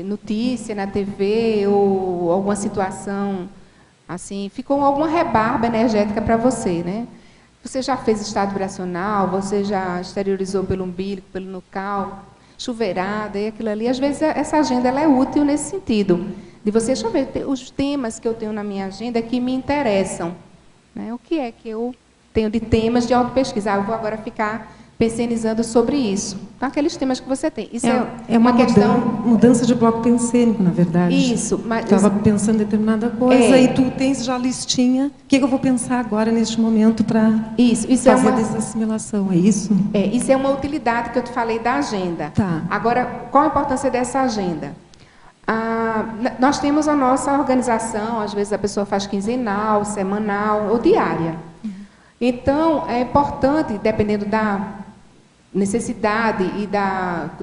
notícia na TV, ou alguma situação, assim, ficou alguma rebarba energética para você, né? Você já fez estado vibracional, você já exteriorizou pelo umbigo, pelo nucal, chuveirada, e aquilo ali. Às vezes, essa agenda ela é útil nesse sentido, de você, deixa eu ver, os temas que eu tenho na minha agenda que me interessam. Né? O que é que eu tenho de temas de autopesquisa? Eu vou agora ficar pensionizando sobre isso. Então, aqueles temas que você tem. Isso é uma questão... mudança de bloco pensênico, na verdade. Isso. Estava pensando em determinada coisa e tu tens já a listinha. O que eu vou pensar agora, neste momento, para fazer dessa assimilação? É isso? Isso é uma utilidade que eu te falei da agenda. Tá. Agora, qual a importância dessa agenda? Nós temos a nossa organização, às vezes a pessoa faz quinzenal, semanal ou diária. Então, é importante, dependendo da necessidade e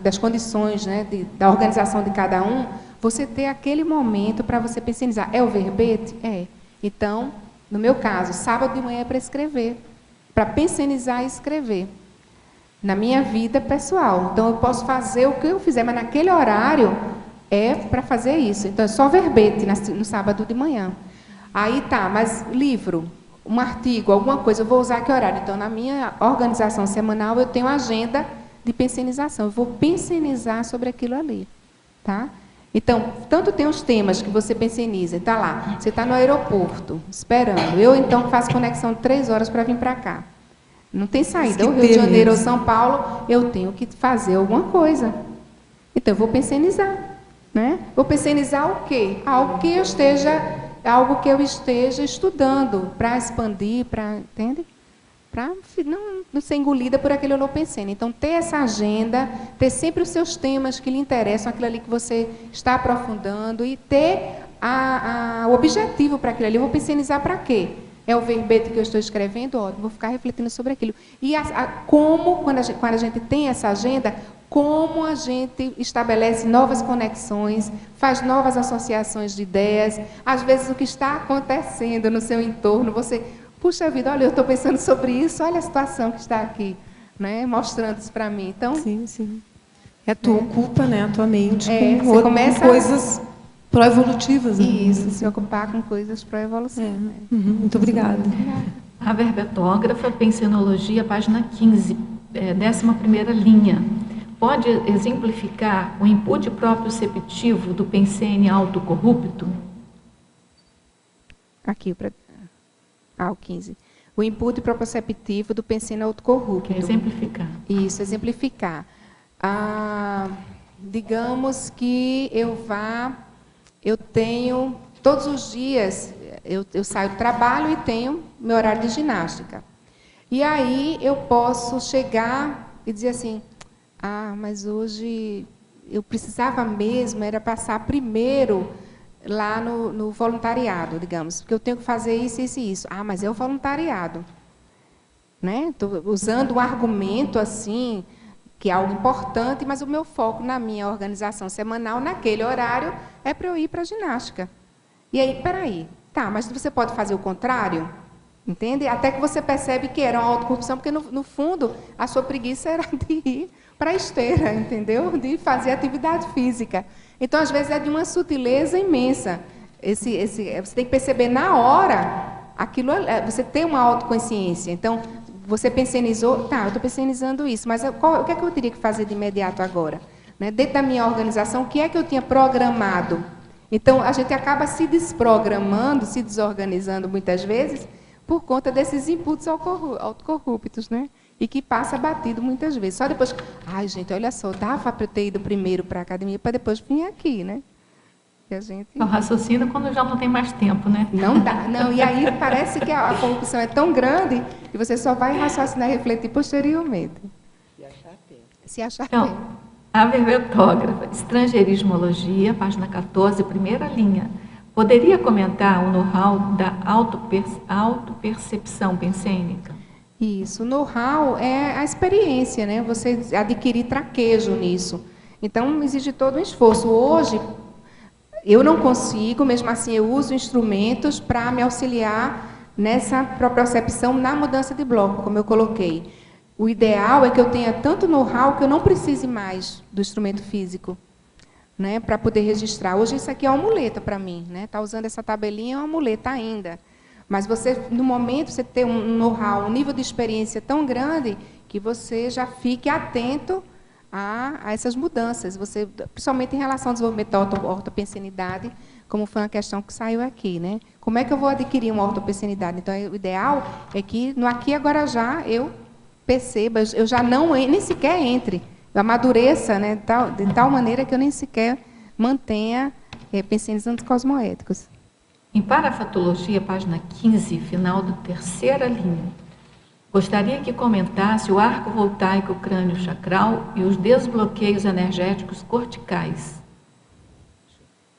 das condições, né, da organização de cada um, você ter aquele momento para você pensionizar. É o verbete? É. Então, no meu caso, sábado de manhã é para escrever, para pensionizar e escrever. Na minha vida pessoal. Então, eu posso fazer o que eu fizer, mas naquele horário é para fazer isso. Então, é só verbete no sábado de manhã. Aí tá, mas livro, um artigo, alguma coisa, eu vou usar que horário? Então, na minha organização semanal, eu tenho agenda de pensionização. Eu vou pensionizar sobre aquilo ali. Tá? Então, tanto tem os temas que você pensioniza, está lá, você está no aeroporto, esperando. Eu, então, faço conexão de 3 horas para vir para cá. Não tem saída. Ou Rio de Janeiro ou São Paulo, eu tenho que fazer alguma coisa. Então, eu vou pensionizar. Né? Vou pensionizar o quê? Algo que eu esteja estudando, para expandir, entende? Para não ser engolida por aquele holopensene. Então, ter essa agenda, ter sempre os seus temas que lhe interessam, aquilo ali que você está aprofundando, e ter o objetivo para aquilo ali. Eu vou pensionizar para quê? É o verbete que eu estou escrevendo? Ótimo, vou ficar refletindo sobre aquilo. E como, quando a gente tem essa agenda, como a gente estabelece novas conexões, faz novas associações de ideias. Às vezes, o que está acontecendo no seu entorno, você, puxa vida, olha, eu estou pensando sobre isso, olha a situação que está aqui, né, mostrando isso para mim. Então, sim. Tu ocupa, né, a tua mente com coisas pró-evolutivas. Né? Isso, se ocupar com coisas pró-evolução. Né? Muito obrigada. A verbetógrafa, pensionologia, página 15, 11ª linha. Pode exemplificar o input proprioceptivo do pensene autocorrupto? Aqui, o 15. O input proprioceptivo do pensene autocorrupto. Exemplificar. Isso, exemplificar. Digamos que eu tenho, todos os dias, eu saio do trabalho e tenho meu horário de ginástica. E aí eu posso chegar e dizer assim, mas hoje eu precisava mesmo, era passar primeiro lá no voluntariado, digamos, porque eu tenho que fazer isso, isso e isso. Mas é o voluntariado. Né? Estou usando um argumento assim, que é algo importante, mas o meu foco na minha organização semanal, naquele horário, é para eu ir para a ginástica. E aí, peraí, tá, mas você pode fazer o contrário? Entende? Até que você percebe que era uma autocorrupção, porque, no fundo, a sua preguiça era de ir para a esteira, entendeu? De fazer atividade física. Então, às vezes, é de uma sutileza imensa. Você tem que perceber na hora, você tem uma autoconsciência. Então, você pensionizou, tá, eu estou pensionizando isso, mas o que é que eu teria que fazer de imediato agora? Né? Dentro da minha organização, o que é que eu tinha programado? Então, a gente acaba se desprogramando, se desorganizando muitas vezes, por conta desses inputs autocorruptos, né? E que passa batido muitas vezes. Só depois, ai, gente, olha só, dava para eu ter ido primeiro para a academia, para depois vir aqui, né? E a gente... O raciocínio quando já não tem mais tempo, né? Não dá, não. E aí parece que a corrupção é tão grande que você só vai raciocinar e refletir posteriormente. Se achar tempo. Então, a verbetógrafa, estrangeirismologia, página 14, primeira linha. Poderia comentar o know-how da autopercepção pensênica? Isso, know-how é a experiência, né? Você adquirir traquejo nisso. Então, exige todo um esforço. Hoje, eu não consigo, mesmo assim, eu uso instrumentos para me auxiliar nessa propriocepção na mudança de bloco, como eu coloquei. O ideal é que eu tenha tanto know-how que eu não precise mais do instrumento físico, né, para poder registrar. Hoje isso aqui é uma muleta para mim, né? Tá usando essa tabelinha é uma muleta ainda. Mas você, no momento, você tem um know-how, um nível de experiência tão grande que você já fique atento a essas mudanças, principalmente em relação ao desenvolvimento da ortopensenidade, como foi uma questão que saiu aqui, né? Como é que eu vou adquirir uma ortopensenidade? Então, o ideal é que no aqui e agora já eu perceba, eu já nem sequer entre, eu amadureça, né, de tal maneira que eu nem sequer mantenha pensenizantes cosmoéticos. Em parafatologia, página 15, final da terceira linha. Gostaria que comentasse o arco voltaico crânio-chacral e os desbloqueios energéticos corticais.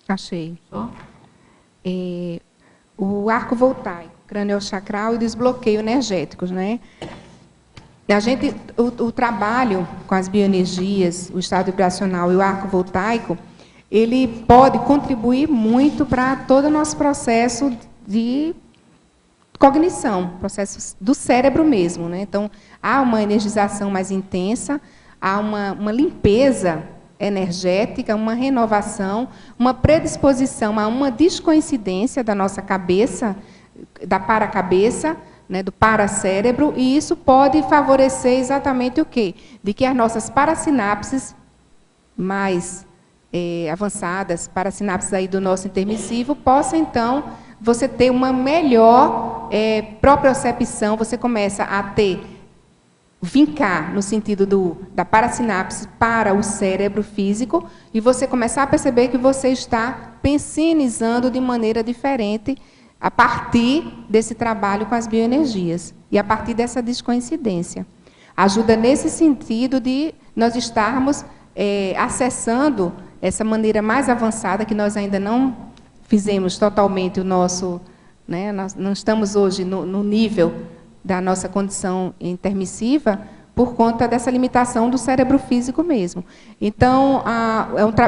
Achei. Só? O arco voltaico crânio-chacral e desbloqueio energéticos, né? O trabalho com as bioenergias, o estado vibracional e o arco voltaico, ele pode contribuir muito para todo o nosso processo de cognição, processo do cérebro mesmo, né? Então, há uma energização mais intensa, há uma limpeza energética, uma renovação, uma predisposição a uma descoincidência da nossa cabeça, da paracabeça, né, do paracérebro, e isso pode favorecer exatamente o quê? De que as nossas parasinapses mais avançadas, parasinapses aí do nosso intermissivo, possa, então, você ter uma melhor propriocepção, você começa a vincar no sentido da parasinapse para o cérebro físico, e você começar a perceber que você está pensionizando de maneira diferente a partir desse trabalho com as bioenergias e a partir dessa descoincidência. Ajuda nesse sentido de nós estarmos acessando essa maneira mais avançada, que nós ainda não fizemos totalmente o nosso... Né, nós não estamos hoje no nível da nossa condição intermissiva, por conta dessa limitação do cérebro físico mesmo. Então,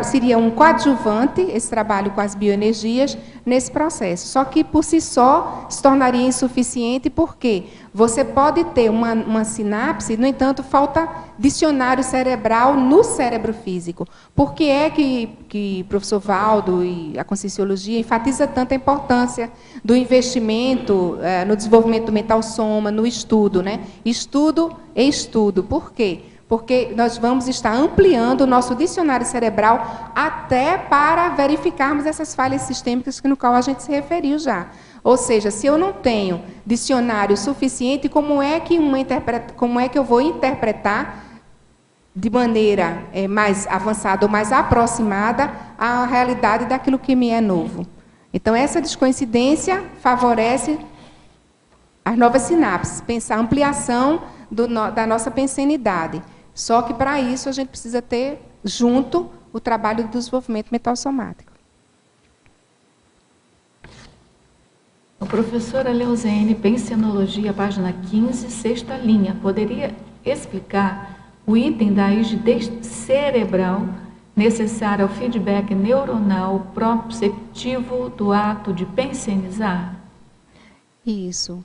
seria um coadjuvante esse trabalho com as bioenergias nesse processo. Só que, por si só, se tornaria insuficiente, porque você pode ter uma sinapse, no entanto, falta dicionário cerebral no cérebro físico. Por que é que o professor Valdo e a Conscienciologia enfatiza tanta importância do investimento no desenvolvimento do mental soma, no estudo, né? Estudo e estudo. Por quê? Porque nós vamos estar ampliando o nosso dicionário cerebral até para verificarmos essas falhas sistêmicas no qual a gente se referiu já. Ou seja, se eu não tenho dicionário suficiente, como é que eu vou interpretar de maneira mais avançada ou mais aproximada à realidade daquilo que me é novo? Então, essa descoincidência favorece as novas sinapses, pensar a ampliação da nossa pensenidade. Só que, para isso, a gente precisa ter, junto, o trabalho do desenvolvimento mental somático. A professora Leozene, Pensenologia, página 15, sexta linha. Poderia explicar o item da rigidez cerebral necessária ao feedback neuronal proprioceptivo do ato de pensionizar? Isso.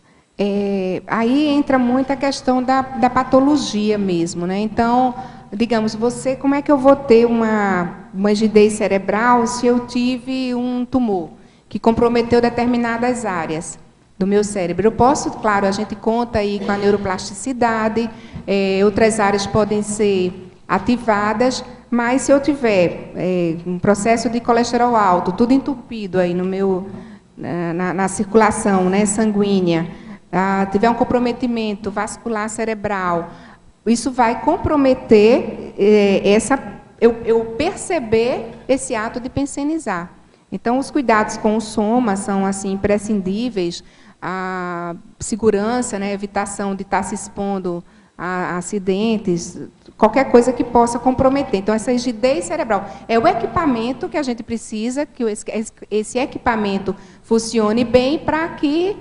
Aí entra muito a questão da patologia mesmo, né? Então, digamos, como é que eu vou ter uma rigidez cerebral se eu tive um tumor que comprometeu determinadas áreas do meu cérebro? Eu posso, claro, a gente conta aí com a neuroplasticidade, outras áreas podem ser ativadas, mas se eu tiver um processo de colesterol alto, tudo entupido aí no meu, na circulação, né, sanguínea, tiver um comprometimento vascular cerebral, isso vai comprometer eu perceber esse ato de pensionizar. Então, os cuidados com o soma são assim imprescindíveis, a segurança, né, evitação de estar se expondo a acidentes, qualquer coisa que possa comprometer. Então, essa rigidez cerebral é o equipamento que a gente precisa, que esse equipamento funcione bem para que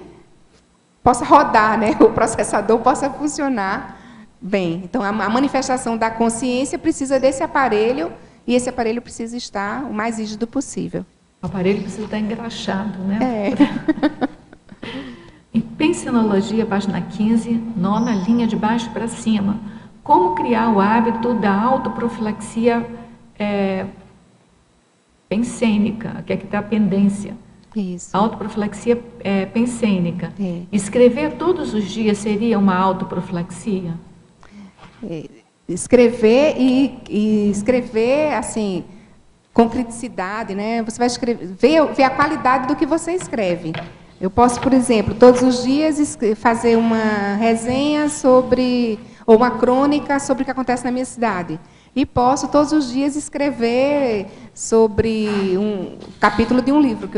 possa rodar, né, o processador possa funcionar bem. Então, a manifestação da consciência precisa desse aparelho, e esse aparelho precisa estar o mais rígido possível. O aparelho precisa estar engraxado, né? Em Pensinologia, página 15, 9ª linha de baixo para cima. Como criar o hábito da autoprofilaxia pensênica, que é que está a pendência. Isso. Autoprofilaxia pensênica. Escrever todos os dias seria uma autoprofilaxia? Escrever e escrever, assim, com criticidade, né? Você vai escrever, ver a qualidade do que você escreve. Eu posso, por exemplo, todos os dias fazer uma resenha ou uma crônica sobre o que acontece na minha cidade. E posso, todos os dias, escrever sobre um capítulo de um livro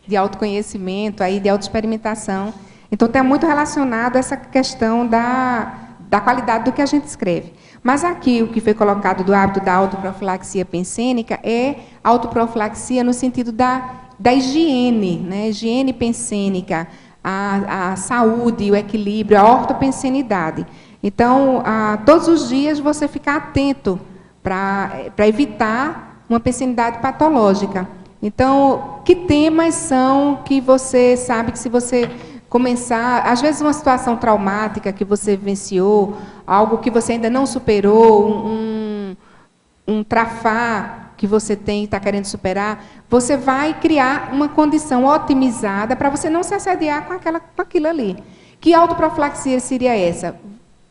de autoconhecimento, aí, de autoexperimentação. Então, está muito relacionado a essa questão da qualidade do que a gente escreve. Mas aqui, o que foi colocado do hábito da autoprofilaxia pensênica é autoprofilaxia no sentido da higiene, né? Higiene pensênica, a saúde, o equilíbrio, a ortopensenidade. Então, todos os dias você ficar atento para evitar uma pensenidade patológica. Então, que temas são que você sabe que se você começar, às vezes uma situação traumática que você vivenciou, algo que você ainda não superou, um trafar que você tem e está querendo superar, você vai criar uma condição otimizada para você não se assediar com aquilo ali. Que autoprofilaxia seria essa?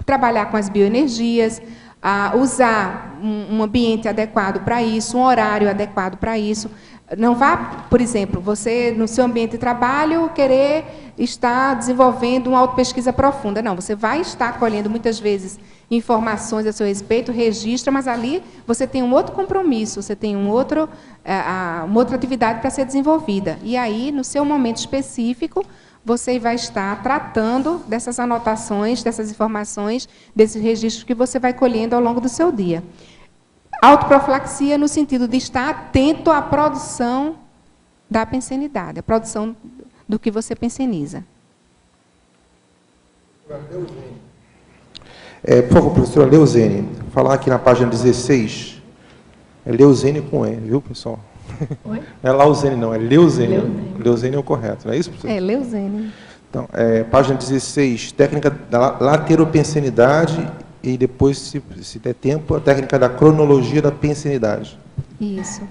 Trabalhar com as bioenergias, usar um ambiente adequado para isso, um horário adequado para isso. Não vá, por exemplo, você, no seu ambiente de trabalho, querer estar desenvolvendo uma autopesquisa profunda. Não, você vai estar colhendo, muitas vezes, informações a seu respeito, registra, mas ali você tem um outro compromisso, você tem uma outra atividade para ser desenvolvida. E aí, no seu momento específico, você vai estar tratando dessas anotações, dessas informações, desses registros que você vai colhendo ao longo do seu dia. Autoprofilaxia no sentido de estar atento à produção da pensenidade, a produção do que você penseniza. Por favor, professora Leuzene, falar aqui na página 16. É Leuzene com E, viu, pessoal? Oi? Não é Lauzene, não, é Leuzene. Leuzene é o correto, não é isso, professor? Leuzene. Então, página 16, técnica da lateropensenidade e depois, se der tempo, a técnica da cronologia da pensenidade. Isso.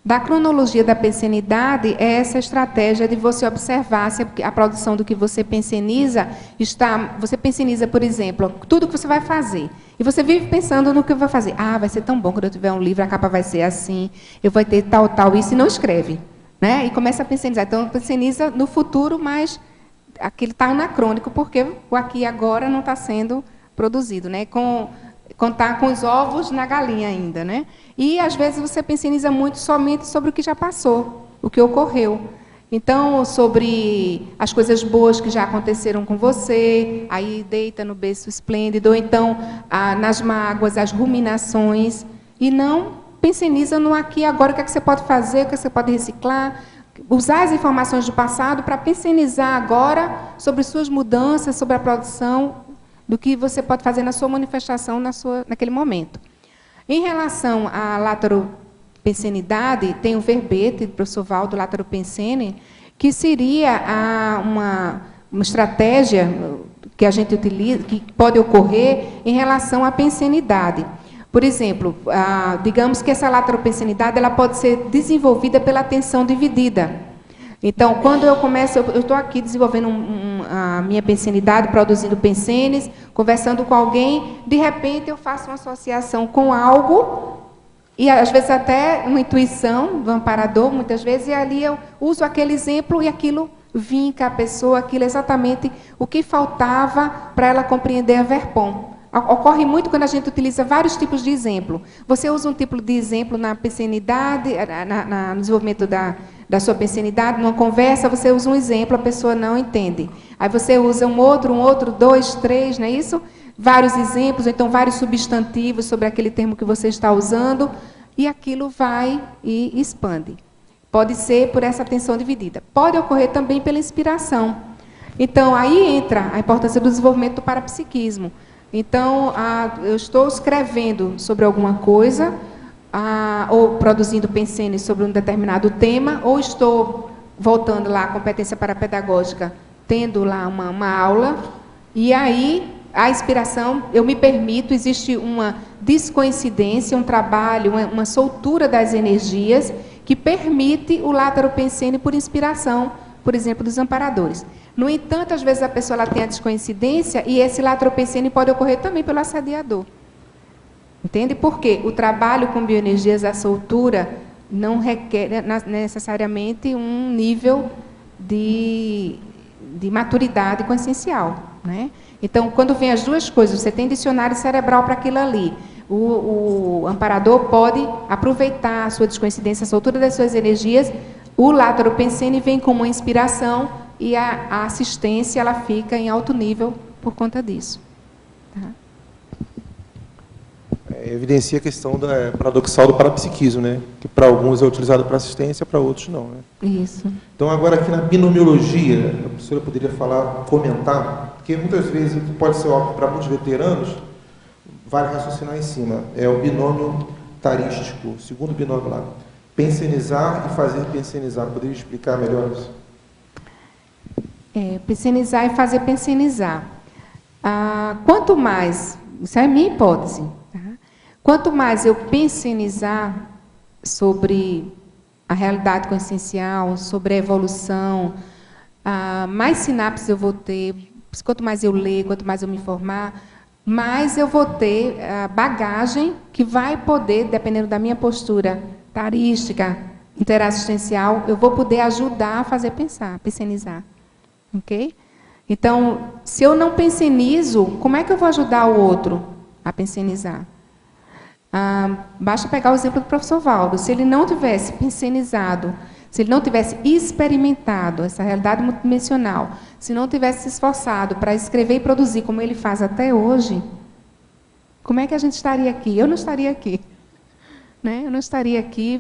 Da cronologia da pensenidade é essa estratégia de você observar se a produção do que você penseniza está... Você penseniza, por exemplo, tudo que você vai fazer. E você vive pensando no que vai fazer. Vai ser tão bom quando eu tiver um livro, a capa vai ser assim, eu vou ter tal, isso, e não escreve. Né? E começa a pensenizar. Então, penseniza no futuro, mas aquilo está anacrônico, porque o aqui e agora não está sendo produzido, né? Contar com os ovos na galinha ainda, né? E, às vezes, você penseniza muito somente sobre o que já passou, o que ocorreu. Então, sobre as coisas boas que já aconteceram com você, aí deita no berço esplêndido, ou então nas mágoas, as ruminações, e não penseniza no aqui e agora, o que é que você pode fazer, o que você pode reciclar, usar as informações do passado para pensenizar agora sobre suas mudanças, sobre a produção do que você pode fazer na sua manifestação naquele momento. Em relação à lateropensenidade, tem o verbete do professor Valdo Lateropensene, que seria uma estratégia que a gente utiliza, que pode ocorrer em relação à pensenidade. Por exemplo, digamos que essa lateropensenidade ela pode ser desenvolvida pela atenção dividida. Então, quando eu começo, eu estou aqui desenvolvendo a minha pensenidade, produzindo pensenes, conversando com alguém, de repente eu faço uma associação com algo, e às vezes até uma intuição do amparador, muitas vezes, e ali eu uso aquele exemplo e aquilo vinca a pessoa, aquilo é exatamente o que faltava para ela compreender a Verpom. Ocorre muito quando a gente utiliza vários tipos de exemplo. Você usa um tipo de exemplo na pensenidade, no desenvolvimento da sua pensenidade, numa conversa, você usa um exemplo, a pessoa não entende. Aí você usa um outro, 2, 3, não é isso? Vários exemplos, ou então vários substantivos sobre aquele termo que você está usando, e aquilo vai e expande. Pode ser por essa atenção dividida. Pode ocorrer também pela inspiração. Então, aí entra a importância do desenvolvimento do parapsiquismo. Então, eu estou escrevendo sobre alguma coisa, ou produzindo pensenes sobre um determinado tema, ou estou voltando lá à competência parapedagógica, tendo lá uma aula, e aí a inspiração, eu me permito, existe uma descoincidência, um trabalho, uma soltura das energias, que permite o lateropensene por inspiração, por exemplo, dos amparadores. No entanto, às vezes a pessoa ela tem a descoincidência e esse lateropensene pode ocorrer também pelo assediador. Entende? Porque o trabalho com bioenergias, a soltura, não requer necessariamente um nível de maturidade consciencial, né? Então, quando vem as duas coisas, você tem dicionário cerebral para aquilo ali, o amparador pode aproveitar a sua descoincidência, a soltura das suas energias, o lateropensene vem como uma inspiração e a assistência ela fica em alto nível por conta disso. Tá? Evidencia a questão paradoxal do parapsiquismo, né? Que para alguns é utilizado para assistência, para outros não. Né? Isso. Então, agora aqui na binomiologia, a professora poderia falar, comentar, porque muitas vezes pode ser óbvio para muitos veteranos, vale raciocinar em cima. É o binômio tarístico, o segundo binômio lá. Pensenizar e fazer pensenizar. Poderia explicar melhor isso? Pensenizar e fazer pensenizar. Quanto mais, isso é a minha hipótese, tá? Quanto mais eu pensenizar sobre a realidade consciencial, sobre a evolução, mais sinapses eu vou ter, quanto mais eu ler, quanto mais eu me informar, mais eu vou ter bagagem que vai poder, dependendo da minha postura tarística, interassistencial, eu vou poder ajudar a fazer pensenizar. Ok? Então, se eu não pensenizo, como é que eu vou ajudar o outro a pensenizar? Basta pegar o exemplo do professor Valdo. Se ele não tivesse pensenizado, se ele não tivesse experimentado essa realidade multidimensional, se não tivesse se esforçado para escrever e produzir como ele faz até hoje, como é que a gente estaria aqui? Eu não estaria aqui. Né? Eu não estaria aqui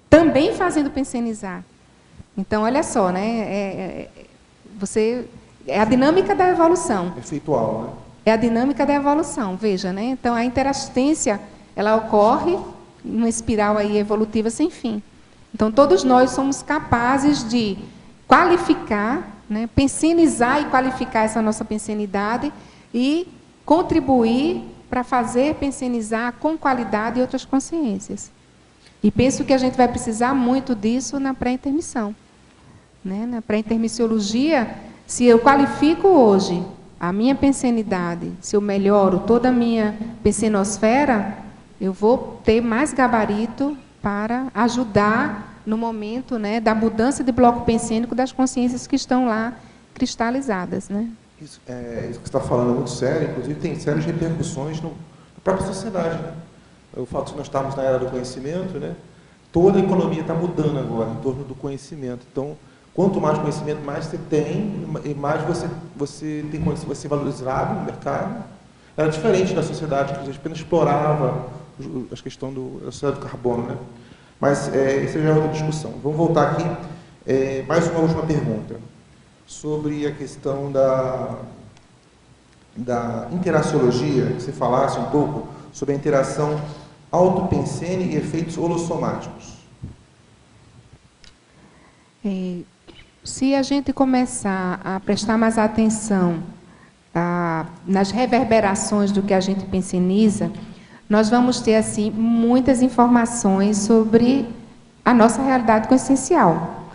também fazendo pensenizar. Então, olha só, né? É a dinâmica da evolução. Efeitual, né? É a dinâmica da evolução, veja, né? Então, a interassistência, ela ocorre numa espiral aí evolutiva sem fim. Então, todos nós somos capazes de qualificar, né? Pensenizar e qualificar essa nossa pensenidade e contribuir para fazer pensenizar com qualidade outras consciências. E penso que a gente vai precisar muito disso na pré-intermissão. Né? Na pré-intermissiologia, se eu qualifico hoje a minha pensenidade, se eu melhoro toda a minha pensenosfera, eu vou ter mais gabarito para ajudar no momento, né, da mudança de bloco pensênico das consciências que estão lá cristalizadas. Né? Isso que você está falando é muito sério, inclusive tem sérias repercussões na própria sociedade. Né? O fato de nós estarmos na era do conhecimento, né? Toda a economia está mudando agora em torno do conhecimento. Então, quanto mais conhecimento, mais você tem, e mais você tem conhecimento, você é valorizado no mercado. Era diferente da sociedade, que a gente apenas explorava a questão da sociedade do carbono. Né? Mas essa já é outra discussão. Vamos voltar aqui. Mais uma última pergunta. Sobre a questão da interaciologia, que você falasse um pouco sobre a interação autopensene e efeitos holossomáticos. Se a gente começar a prestar mais atenção nas reverberações do que a gente penseniza, nós vamos ter assim muitas informações sobre a nossa realidade consciencial.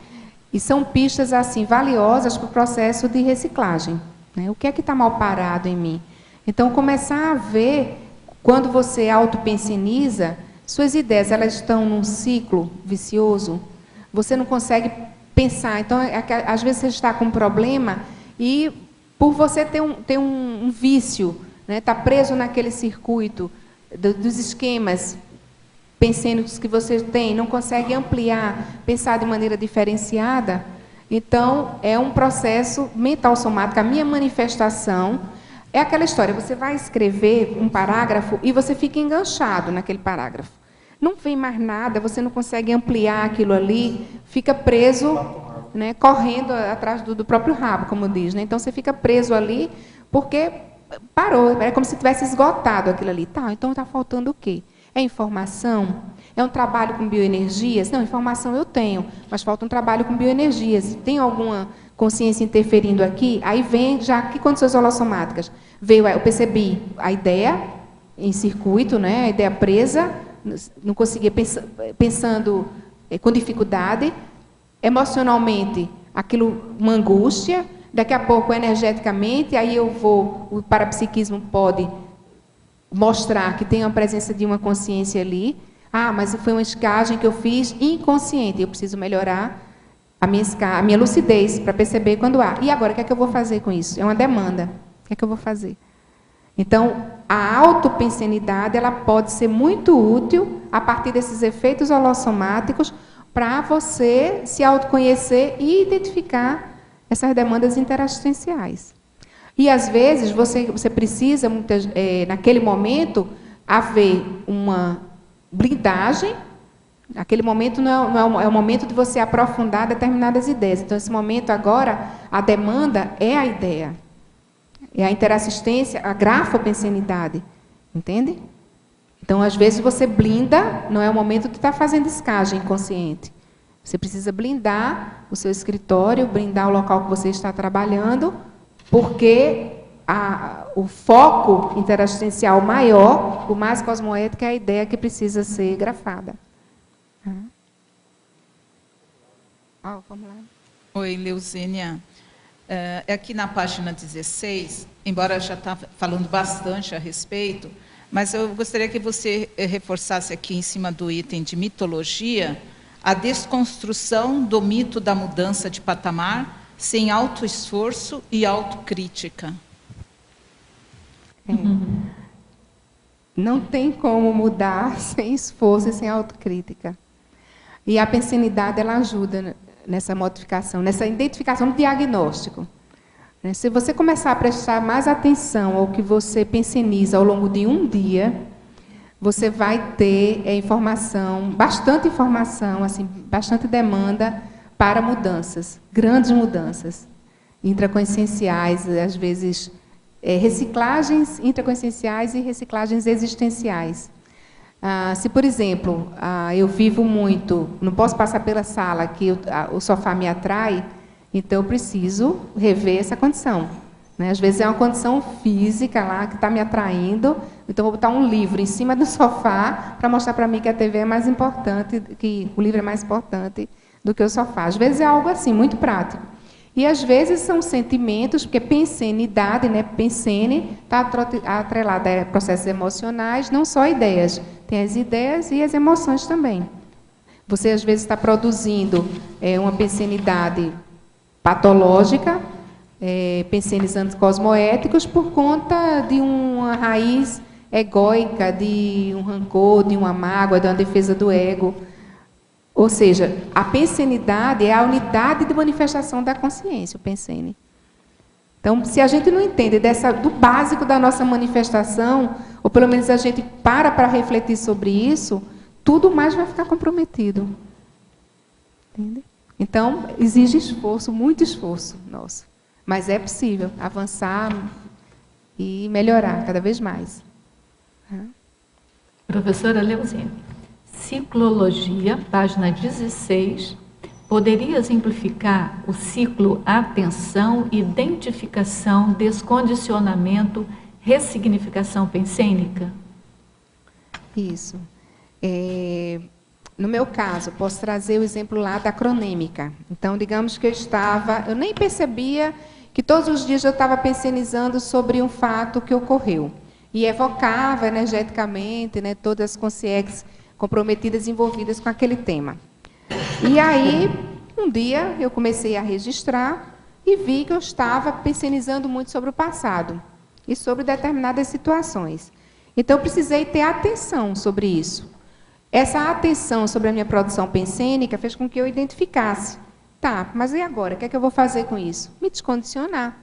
E são pistas assim valiosas para o processo de reciclagem, né? O que é que está mal parado em mim? Então, começar a ver, quando você autopenseniza, suas ideias elas estão num ciclo vicioso, você não consegue pensar. Então, às vezes você está com um problema e, por você ter um vício, né, tá preso naquele circuito dos esquemas pensênicos que você tem, não consegue ampliar, pensar de maneira diferenciada, então é um processo mental somático. A minha manifestação é aquela história, você vai escrever um parágrafo e você fica enganchado naquele parágrafo. Não vem mais nada, você não consegue ampliar aquilo ali, fica preso, né, correndo atrás do próprio rabo, como diz, né? Então você fica preso ali porque parou, é como se tivesse esgotado aquilo ali. Tá, então está faltando o quê? É informação? É um trabalho com bioenergias? Não, informação eu tenho, mas falta um trabalho com bioenergias. Tem alguma consciência interferindo aqui? Aí vem, já que condições holossomáticas? Veio, eu percebi a ideia em circuito, né, a ideia presa, não conseguia pensando com dificuldade, emocionalmente, aquilo, uma angústia, daqui a pouco, energeticamente, aí o parapsiquismo pode mostrar que tem a presença de uma consciência ali. Ah, mas foi uma escagem que eu fiz inconsciente, eu preciso melhorar a minha lucidez para perceber quando há. E agora, o que é que eu vou fazer com isso? É uma demanda. O que é que eu vou fazer? Então, a autopensenidade, ela pode ser muito útil a partir desses efeitos holossomáticos para você se autoconhecer e identificar essas demandas interassistenciais. E, às vezes, você precisa, naquele momento, haver uma blindagem. Aquele momento não é o momento de você aprofundar determinadas ideias. Então, esse momento agora, a demanda é a ideia. É a interassistência, a grafopensenidade. Entende? Então, às vezes, você blinda, não é o momento que está fazendo escagem inconsciente. Você precisa blindar o seu escritório, blindar o local que você está trabalhando, porque o foco interassistencial maior, o mais cosmoético, é a ideia que precisa ser grafada. Vamos lá. Oi, Leuzênia. Aqui na página 16, embora eu já estava falando bastante a respeito, mas eu gostaria que você reforçasse aqui em cima do item de mitologia a desconstrução do mito da mudança de patamar sem autoesforço e autocrítica. Não tem como mudar sem esforço e sem autocrítica. E a pensenidade, ela ajuda nessa modificação, nessa identificação do diagnóstico. Se você começar a prestar mais atenção ao que você penseniza ao longo de um dia, você vai ter bastante informação, assim, bastante demanda para mudanças, grandes mudanças intraconscienciais, às vezes reciclagens intraconscienciais e reciclagens existenciais. Se, por exemplo, eu vivo muito, não posso passar pela sala que o sofá me atrai, então eu preciso rever essa condição. Né? Às vezes é uma condição física lá que está me atraindo, então vou botar um livro em cima do sofá para mostrar para mim que a TV é mais importante, que o livro é mais importante do que o sofá. Às vezes é algo assim, muito prático. E às vezes são sentimentos, porque pensenidade, né? Pensene está atrelada a processos emocionais, não só ideias. Tem as ideias e as emoções também. Você às vezes está produzindo uma pensenidade patológica, pensenizantes cosmoéticos, por conta de uma raiz egóica, de um rancor, de uma mágoa, de uma defesa do ego. Ou seja, a pensenidade é a unidade de manifestação da consciência, o pensene. Então, se a gente não entende do básico da nossa manifestação, ou pelo menos a gente para refletir sobre isso, tudo mais vai ficar comprometido. Entende? Então, exige esforço, muito esforço nosso. Mas é possível avançar e melhorar cada vez mais. Professora Leuzine, ciclologia, página 16, poderia exemplificar o ciclo atenção, identificação, descondicionamento, ressignificação pensênica? Isso. No meu caso, posso trazer o exemplo lá da cronêmica. Então, digamos que eu nem percebia que todos os dias eu estava pensionizando sobre um fato que ocorreu. E evocava energeticamente, né, todas as consciências comprometidas, envolvidas com aquele tema. E aí, um dia, eu comecei a registrar e vi que eu estava pensionizando muito sobre o passado e sobre determinadas situações. Então, eu precisei ter atenção sobre isso. Essa atenção sobre a minha produção pensênica fez com que eu identificasse. Tá, mas e agora? O que é que eu vou fazer com isso? Me descondicionar.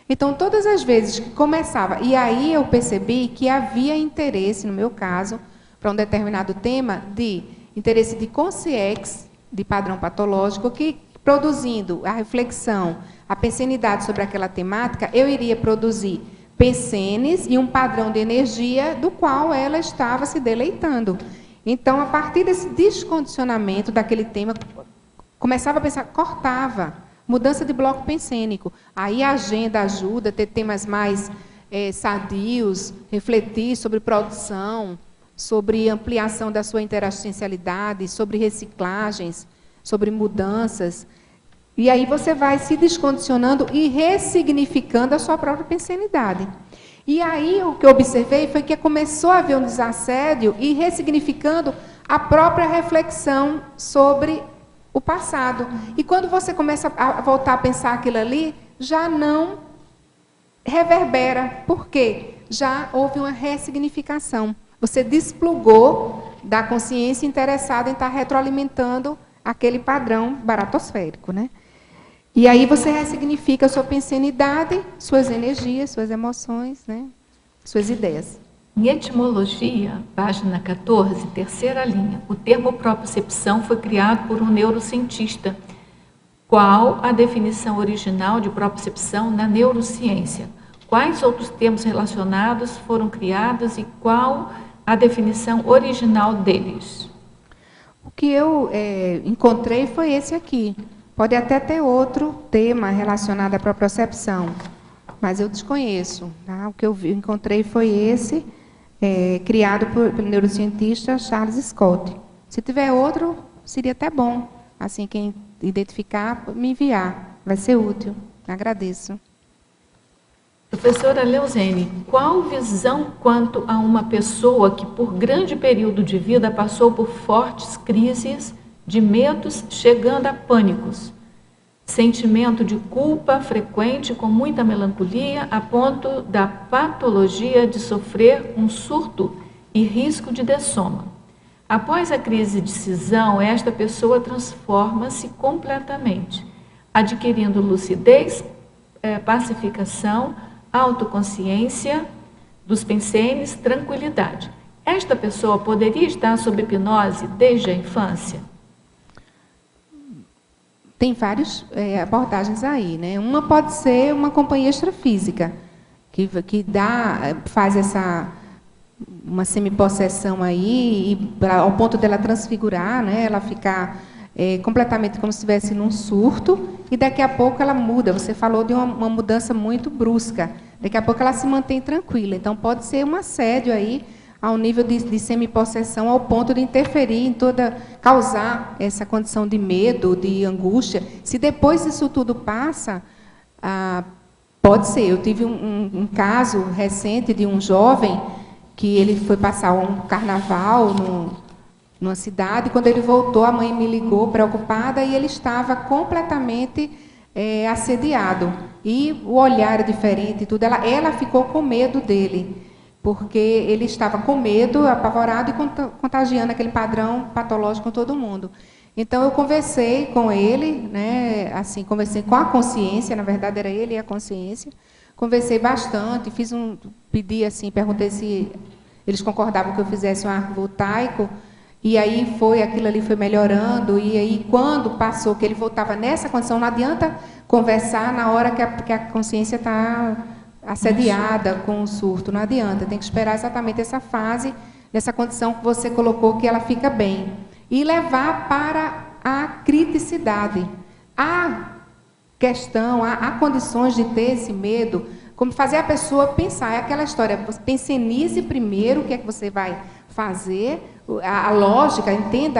Então, todas as vezes que começava, e aí eu percebi que havia interesse, no meu caso, para um determinado tema, de interesse de consciência, de padrão patológico, que produzindo a reflexão, a pensenidade sobre aquela temática, eu iria produzir pensenes e um padrão de energia do qual ela estava se deleitando. Então, a partir desse descondicionamento daquele tema, começava a pensar, cortava, mudança de bloco pensênico. Aí a agenda ajuda a ter temas mais sadios, refletir sobre produção, sobre ampliação da sua interassistencialidade, sobre reciclagens, sobre mudanças. E aí você vai se descondicionando e ressignificando a sua própria pensenidade. E aí o que eu observei foi que começou a haver um desassédio e ressignificando a própria reflexão sobre o passado. E quando você começa a voltar a pensar aquilo ali, já não reverbera. Por quê? Já houve uma ressignificação. Você desplugou da consciência interessada em estar retroalimentando aquele padrão baratosférico, né? E aí você ressignifica a sua pensenidade, suas energias, suas emoções, né? Suas ideias. Em etimologia, página 14, terceira linha, o termo propriocepção foi criado por um neurocientista. Qual a definição original de propriocepção na neurociência? Quais outros termos relacionados foram criados e qual a definição original deles? O que eu encontrei foi esse aqui. Pode até ter outro tema relacionado à propriocepção, mas eu desconheço. Tá? O que eu encontrei foi esse, criado pelo neurocientista Charles Scott. Se tiver outro, seria até bom. Assim, quem identificar, me enviar. Vai ser útil. Agradeço. Professora Leuzine, qual visão quanto a uma pessoa que, por grande período de vida, passou por fortes crises de medos, chegando a pânicos, sentimento de culpa frequente com muita melancolia, a ponto da patologia de sofrer um surto e risco de dessoma. Após a crise de cisão, esta pessoa transforma-se completamente, adquirindo lucidez, pacificação, autoconsciência dos pensenes, tranquilidade. Esta pessoa poderia estar sob hipnose desde a infância? Tem várias abordagens aí, né? Uma pode ser uma companhia extrafísica, que faz uma semipossessão aí, ao ponto dela transfigurar, né? Ela ficar completamente como se estivesse num surto, e daqui a pouco ela muda. Você falou de uma mudança muito brusca. Daqui a pouco ela se mantém tranquila. Então, pode ser um assédio aí, ao nível de semipossessão, ao ponto de interferir em causar essa condição de medo, de angústia. Se depois isso tudo passa, pode ser. Eu tive um caso recente de um jovem que ele foi passar um carnaval numa cidade, quando ele voltou, a mãe me ligou preocupada e ele estava completamente assediado. E o olhar era diferente e tudo. Ela ficou com medo dele, porque ele estava com medo, apavorado e contagiando aquele padrão patológico com todo mundo. Então, eu conversei com ele, né, assim, conversei com a consciência, na verdade era ele e a consciência, conversei bastante, pedi assim, perguntei se eles concordavam que eu fizesse um arco voltaico, e aí aquilo ali foi melhorando, e aí quando passou que ele voltava nessa condição, não adianta conversar na hora que a consciência está assediada com o surto, não adianta, tem que esperar exatamente essa fase, nessa condição que você colocou, que ela fica bem. E levar para a criticidade. Há questão, há condições de ter esse medo, como fazer a pessoa pensar, é aquela história, pensenize primeiro o que é que você vai fazer, a lógica,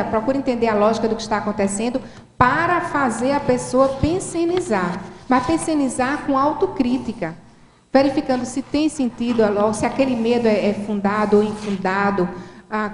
procure entender a lógica do que está acontecendo, para fazer a pessoa pensenizar, mas pensenizar com autocrítica, verificando se tem sentido, se aquele medo é fundado ou infundado,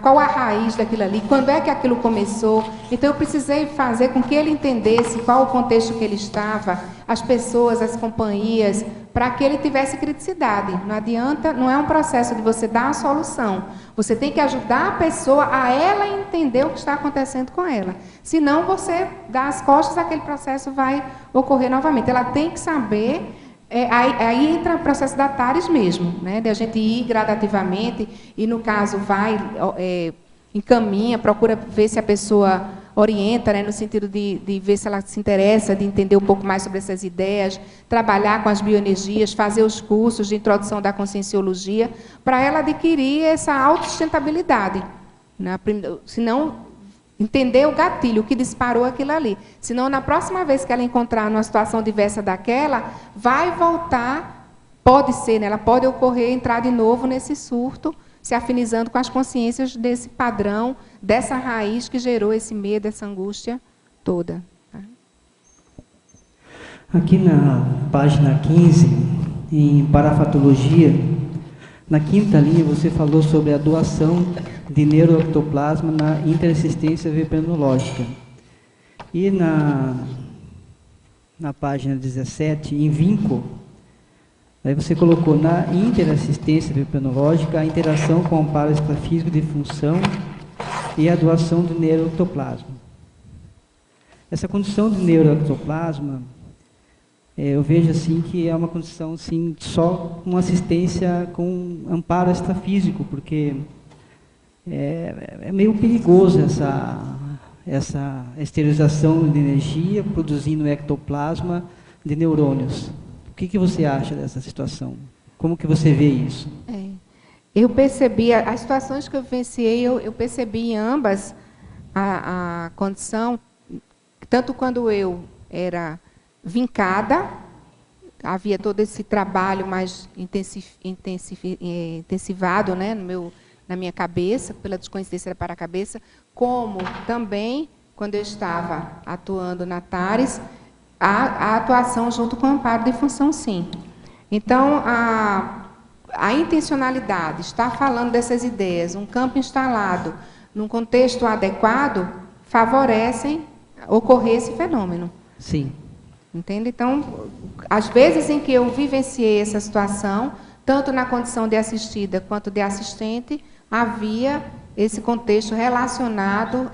qual a raiz daquilo ali, quando é que aquilo começou. Então, eu precisei fazer com que ele entendesse qual o contexto que ele estava, as pessoas, as companhias, para que ele tivesse criticidade. Não adianta, não é um processo de você dar a solução. Você tem que ajudar a pessoa a ela entender o que está acontecendo com ela. Senão, você dá as costas, aquele processo vai ocorrer novamente. Ela tem que saber... aí entra o processo da TARES mesmo, né, de a gente ir gradativamente e, no caso, encaminha, procura ver se a pessoa orienta, né, no sentido de ver se ela se interessa, de entender um pouco mais sobre essas ideias, trabalhar com as bioenergias, fazer os cursos de introdução da conscienciologia, para ela adquirir essa autossustentabilidade. Né, senão... entender o gatilho, o que disparou aquilo ali. Senão, na próxima vez que ela encontrar numa situação diversa daquela, vai voltar, pode ser, né, ela pode ocorrer, entrar de novo nesse surto, se afinizando com as consciências desse padrão, dessa raiz que gerou esse medo, essa angústia toda. Aqui na página 15, em parafatologia, na quinta linha, você falou sobre a doação de neuroectoplasma na interassistência vepenológica. E na página 17, em vinco, aí você colocou na interassistência vepenológica a interação com o amparo extrafísico de função e a doação do neuroectoplasma. Essa condição de neuroectoplasma, eu vejo assim que é uma condição assim, só com assistência com amparo extrafísico, porque é meio perigoso essa esterilização de energia produzindo ectoplasma de neurônios. O que você acha dessa situação? Como que você vê isso? Eu percebi, as situações que eu vivenciei, eu percebi em ambas a condição, tanto quando eu era vincada, havia todo esse trabalho mais intensivado, né, na minha cabeça, pela descoincidência para a cabeça, como também, quando eu estava atuando na TARES, a atuação junto com o amparo de função, sim. Então, a intencionalidade, estar falando dessas ideias, um campo instalado, num contexto adequado, favorecem ocorrer esse fenômeno. Sim. Entende? Então, às vezes em que eu vivenciei essa situação, tanto na condição de assistida quanto de assistente, havia esse contexto relacionado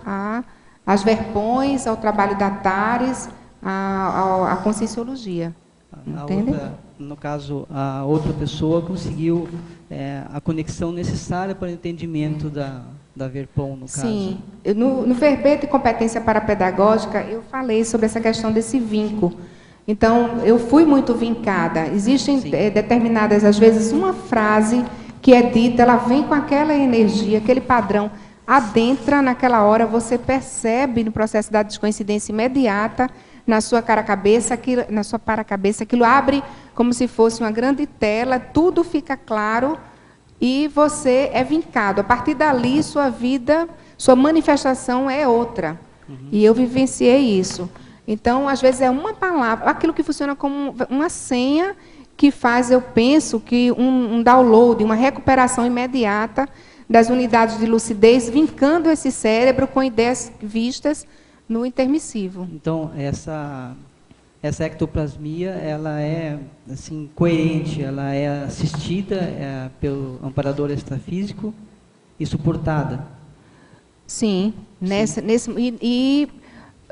às verpões, ao trabalho da TARES, à conscienciologia. Entende? No caso, a outra pessoa conseguiu a conexão necessária para o entendimento da Verpom, no caso. Sim. No verbete de competência parapedagógica, eu falei sobre essa questão desse vinco. Então, eu fui muito vincada. Existem determinadas, às vezes, uma frase que é dita, ela vem com aquela energia, aquele padrão, adentra naquela hora, você percebe no processo da descoincidência imediata, na sua cara-cabeça, na sua para-cabeça, aquilo abre como se fosse uma grande tela, tudo fica claro e você é vincado. A partir dali, sua vida, sua manifestação é outra. E eu vivenciei isso. Então, às vezes, é uma palavra, aquilo que funciona como uma senha que faz, eu penso, que um download, uma recuperação imediata das unidades de lucidez, vincando esse cérebro com ideias vistas no intermissivo. Então, essa ectoplasmia, ela é assim, coerente, ela é assistida pelo amparador extrafísico e suportada. Sim. E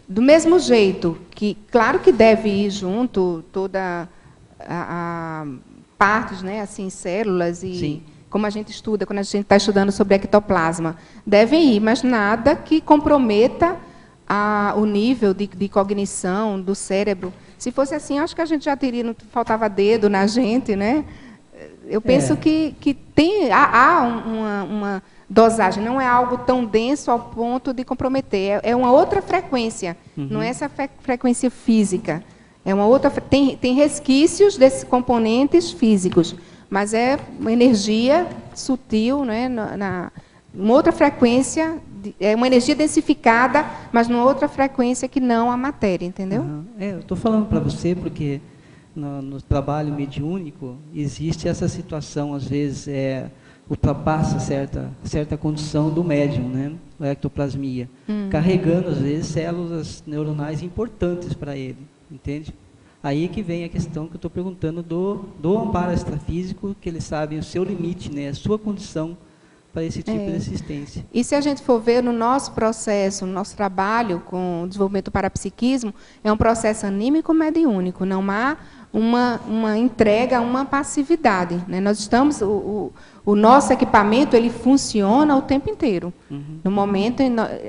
do mesmo jeito que, claro que deve ir junto toda a partes, né, assim, células e sim, como a gente estuda, quando a gente está estudando sobre ectoplasma, devem ir, mas nada que comprometa o nível de cognição do cérebro. Se fosse assim, acho que a gente já teria, não faltava dedo na gente, né? eu penso que há uma dosagem, não é algo tão denso ao ponto de comprometer. É uma outra frequência, não é essa frequência física. É uma outra, tem resquícios desses componentes físicos, mas é uma energia sutil, né, uma outra frequência, é uma energia densificada, mas numa outra frequência que não a matéria, entendeu? Eu estou falando para você porque no trabalho mediúnico existe essa situação, às vezes, ultrapassa certa condição do médium, né, a ectoplasmia, carregando, às vezes, células neuronais importantes para ele, entende? Aí que vem a questão que eu estou perguntando do amparo extrafísico, que eles sabem o seu limite, né, a sua condição para esse tipo de assistência. E se a gente for ver no nosso processo, no nosso trabalho com o desenvolvimento do parapsiquismo, é um processo anímico mediúnico, não há uma entrega, uma passividade, né? Nós estamos, o nosso equipamento, ele funciona o tempo inteiro. No momento,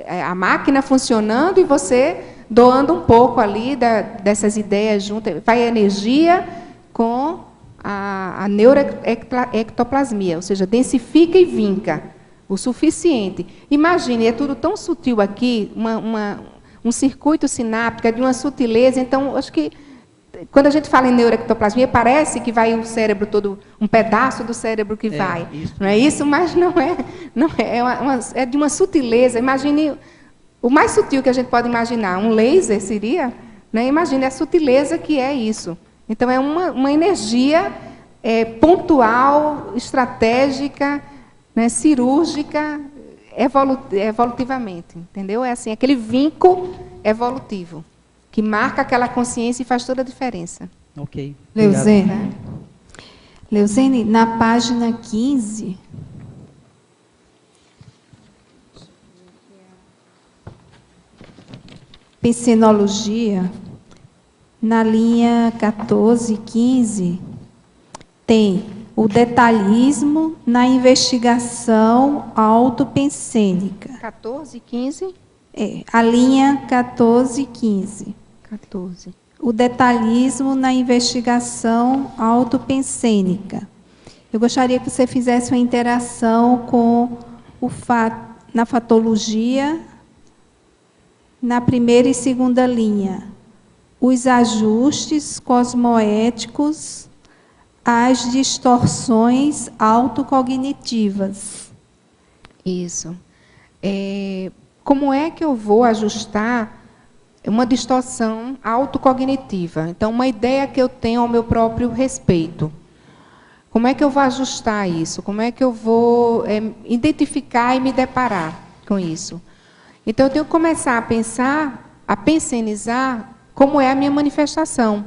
a máquina funcionando e você doando um pouco ali dessas ideias juntas, vai a energia com a neuroectoplasmia, ou seja, densifica e vinca o suficiente. Imagine, é tudo tão sutil aqui, um circuito sináptico de uma sutileza. Então, acho que quando a gente fala em neuroectoplasmia, parece que vai o cérebro todo, um pedaço do cérebro que vai. Não é isso? Mas não é. É de uma sutileza. Imagine, o mais sutil que a gente pode imaginar, um laser seria, né? Imagine a sutileza que é isso. Então, é uma energia pontual, estratégica, né, cirúrgica, evolutivamente. Entendeu? É assim, aquele vínculo evolutivo, que marca aquela consciência e faz toda a diferença. Ok. Leuzene, na página 15... Psinologia, na linha 14, 15, tem o detalhismo na investigação autopensênica. 14, 15? A linha 14, 15. 14. O detalhismo na investigação autopensênica. Eu gostaria que você fizesse uma interação com na fatologia, na primeira e segunda linha, os ajustes cosmoéticos às distorções autocognitivas. Isso. Como é que eu vou ajustar uma distorção autocognitiva? Então, uma ideia que eu tenho ao meu próprio respeito. Como é que eu vou ajustar isso? Como é que eu vou identificar e me deparar com isso? Então, eu tenho que começar a pensar, a pensenizar como é a minha manifestação.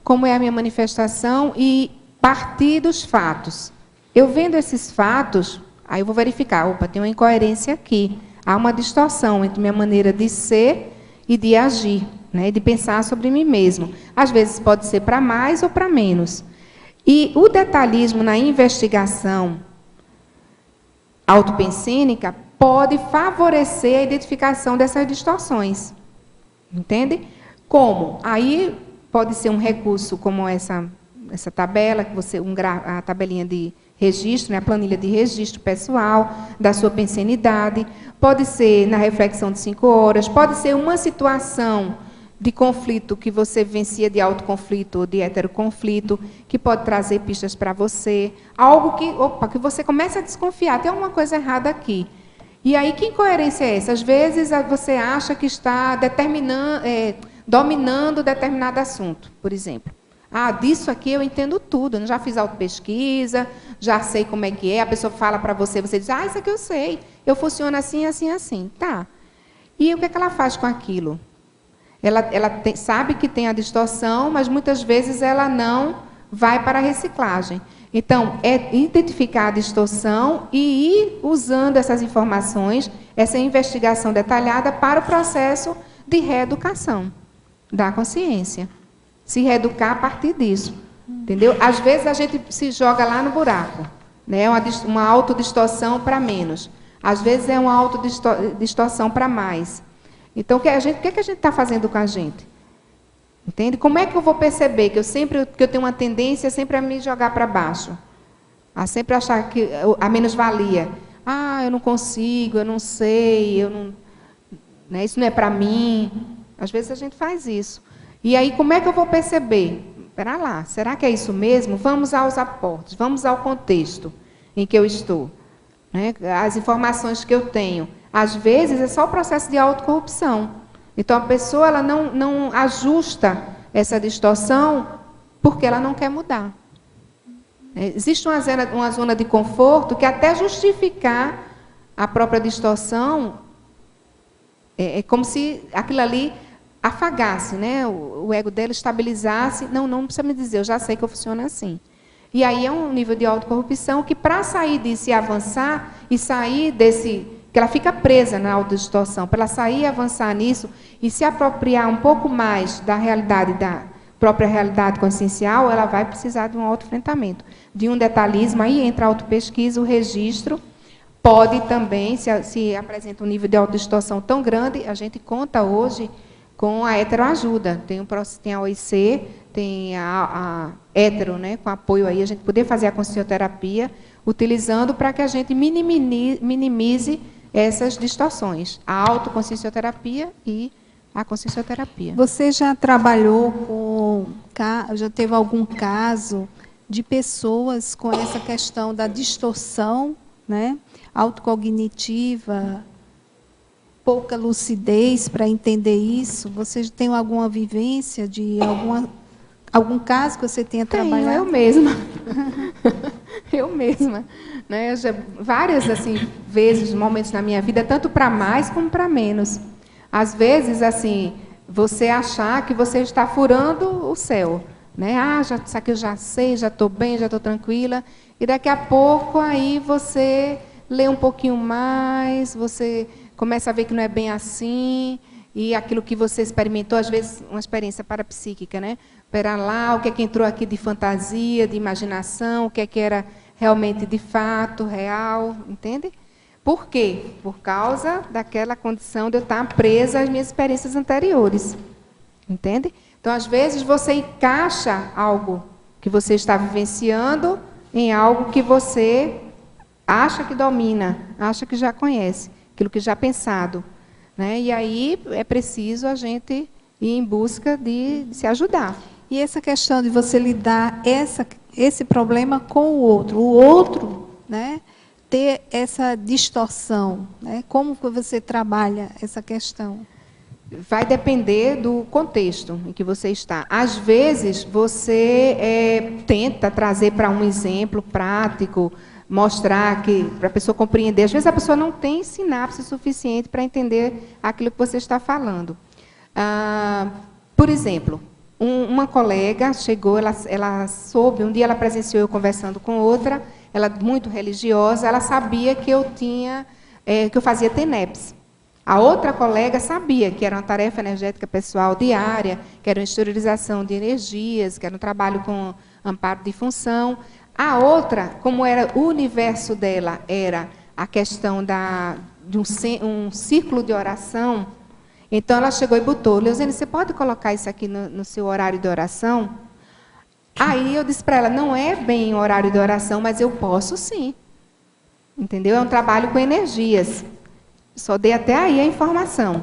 Como é a minha manifestação e partir dos fatos. Eu vendo esses fatos, aí eu vou verificar, opa, tem uma incoerência aqui. Há uma distorção entre minha maneira de ser e de agir, né, de pensar sobre mim mesmo. Às vezes pode ser para mais ou para menos. E o detalhismo na investigação autopensênica pode favorecer a identificação dessas distorções. Entende? Como? Aí pode ser um recurso como essa tabela, que a tabelinha de registro, né, a planilha de registro pessoal da sua pensenidade. Pode ser na reflexão de 5 horas, pode ser uma situação de conflito que você vivencia, de autoconflito ou de heteroconflito, que pode trazer pistas para você. Algo que você começa a desconfiar, tem alguma coisa errada aqui. E aí, que incoerência é essa? Às vezes, você acha que está dominando determinado assunto, por exemplo. Disso aqui eu entendo tudo, eu já fiz autopesquisa, já sei como é que é, a pessoa fala para você, você diz, isso aqui eu sei, eu funciono assim, assim, assim. Tá. E o que é que ela faz com aquilo? Ela sabe que tem a distorção, mas muitas vezes ela não vai para a reciclagem. Então, é identificar a distorção e ir usando essas informações, essa investigação detalhada para o processo de reeducação da consciência. Se reeducar a partir disso. Entendeu? Às vezes a gente se joga lá no buraco, né? Uma autodistorção para menos. Às vezes é uma autodistorção para mais. Então, o que é que a gente está fazendo com a gente? Entende? Como é que eu vou perceber que eu tenho uma tendência sempre a me jogar para baixo? a sempre achar que a menos-valia. Ah, eu não consigo, eu não sei, eu não, né, isso não é para mim. Às vezes a gente faz isso. E aí, como é que eu vou perceber? Espera lá, será que é isso mesmo? Vamos aos aportes, vamos ao contexto em que eu estou. Né? As informações que eu tenho. Às vezes, é só o processo de autocorrupção. Então, a pessoa ela não ajusta essa distorção porque ela não quer mudar. Existe uma zona de conforto que até justificar a própria distorção é como se aquilo ali afagasse, né? O ego dela estabilizasse. Não precisa me dizer, eu já sei que eu funciono assim. E aí é um nível de autocorrupção que, para sair disso e avançar, e sair desse... que ela fica presa na autodistorção, para ela sair e avançar nisso, e se apropriar um pouco mais da realidade, da própria realidade consciencial, ela vai precisar de um autoenfrentamento, de um detalhismo. Aí entra a autopesquisa, o registro. Pode também, se apresenta um nível de autodistorção tão grande, a gente conta hoje com a heteroajuda. Tem a OIC, tem a hetero, né, com apoio aí, a gente poder fazer a consciencioterapia, utilizando para que a gente minimize essas distorções. A autoconsciencioterapia e a consciencioterapia. Você já trabalhou já teve algum caso de pessoas com essa questão da distorção, né, autocognitiva, pouca lucidez para entender isso? Você tem alguma vivência de algum caso que você tenha trabalhado? Eu mesma. Eu mesma. Né? Várias assim, vezes, momentos na minha vida, tanto para mais como para menos. Às vezes, assim, você achar que você está furando o céu. Né? Isso aqui eu já sei, já estou bem, já estou tranquila. E daqui a pouco aí você lê um pouquinho mais, você começa a ver que não é bem assim, e aquilo que você experimentou, às vezes, uma experiência parapsíquica, né? Espera lá, o que é que entrou aqui de fantasia, de imaginação, o que é que era realmente de fato, real, entende? Por quê? Por causa daquela condição de eu estar presa às minhas experiências anteriores, entende? Então, às vezes, você encaixa algo que você está vivenciando em algo que você acha que domina, acha que já conhece, aquilo que já é pensado. Né? E aí é preciso a gente ir em busca de se ajudar. E essa questão de você lidar esse problema com o outro, né, ter essa distorção, né, como que você trabalha essa questão? Vai depender do contexto em que você está. Às vezes, você tenta trazer para um exemplo prático, mostrar que para a pessoa compreender. Às vezes, a pessoa não tem sinapse suficiente para entender aquilo que você está falando. Por exemplo, uma colega chegou, ela soube, um dia ela presenciou eu conversando com outra, ela muito religiosa, ela sabia que eu fazia TENEPS. A outra colega sabia que era uma tarefa energética pessoal diária, que era uma exteriorização de energias, que era um trabalho com amparo de função. A outra, como era o universo dela, era a questão de um círculo de oração, então ela chegou e botou: Leuzene, você pode colocar isso aqui no seu horário de oração? Aí eu disse para ela: não é bem horário de oração, mas eu posso sim. Entendeu? É um trabalho com energias. Só dei até aí a informação.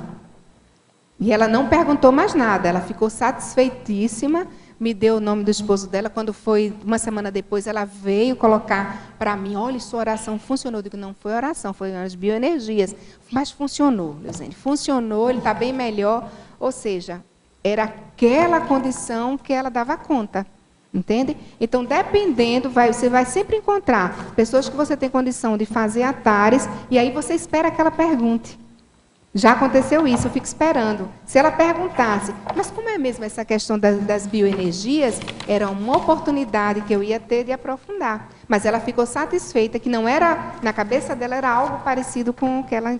E ela não perguntou mais nada, ela ficou satisfeitíssima, me deu o nome do esposo dela. Quando foi uma semana depois, ela veio colocar para mim: olha, sua oração funcionou. Eu digo: não foi oração, foi as bioenergias. Mas funcionou, Leuzene, funcionou, ele está bem melhor. Ou seja, era aquela condição que ela dava conta. Entende? Então, dependendo, você vai sempre encontrar pessoas que você tem condição de fazer atares, e aí você espera que ela pergunte. Já aconteceu isso, eu fico esperando. Se ela perguntasse: mas como é mesmo essa questão das bioenergias? Era uma oportunidade que eu ia ter de aprofundar. Mas ela ficou satisfeita que não era, na cabeça dela, era algo parecido com o que ela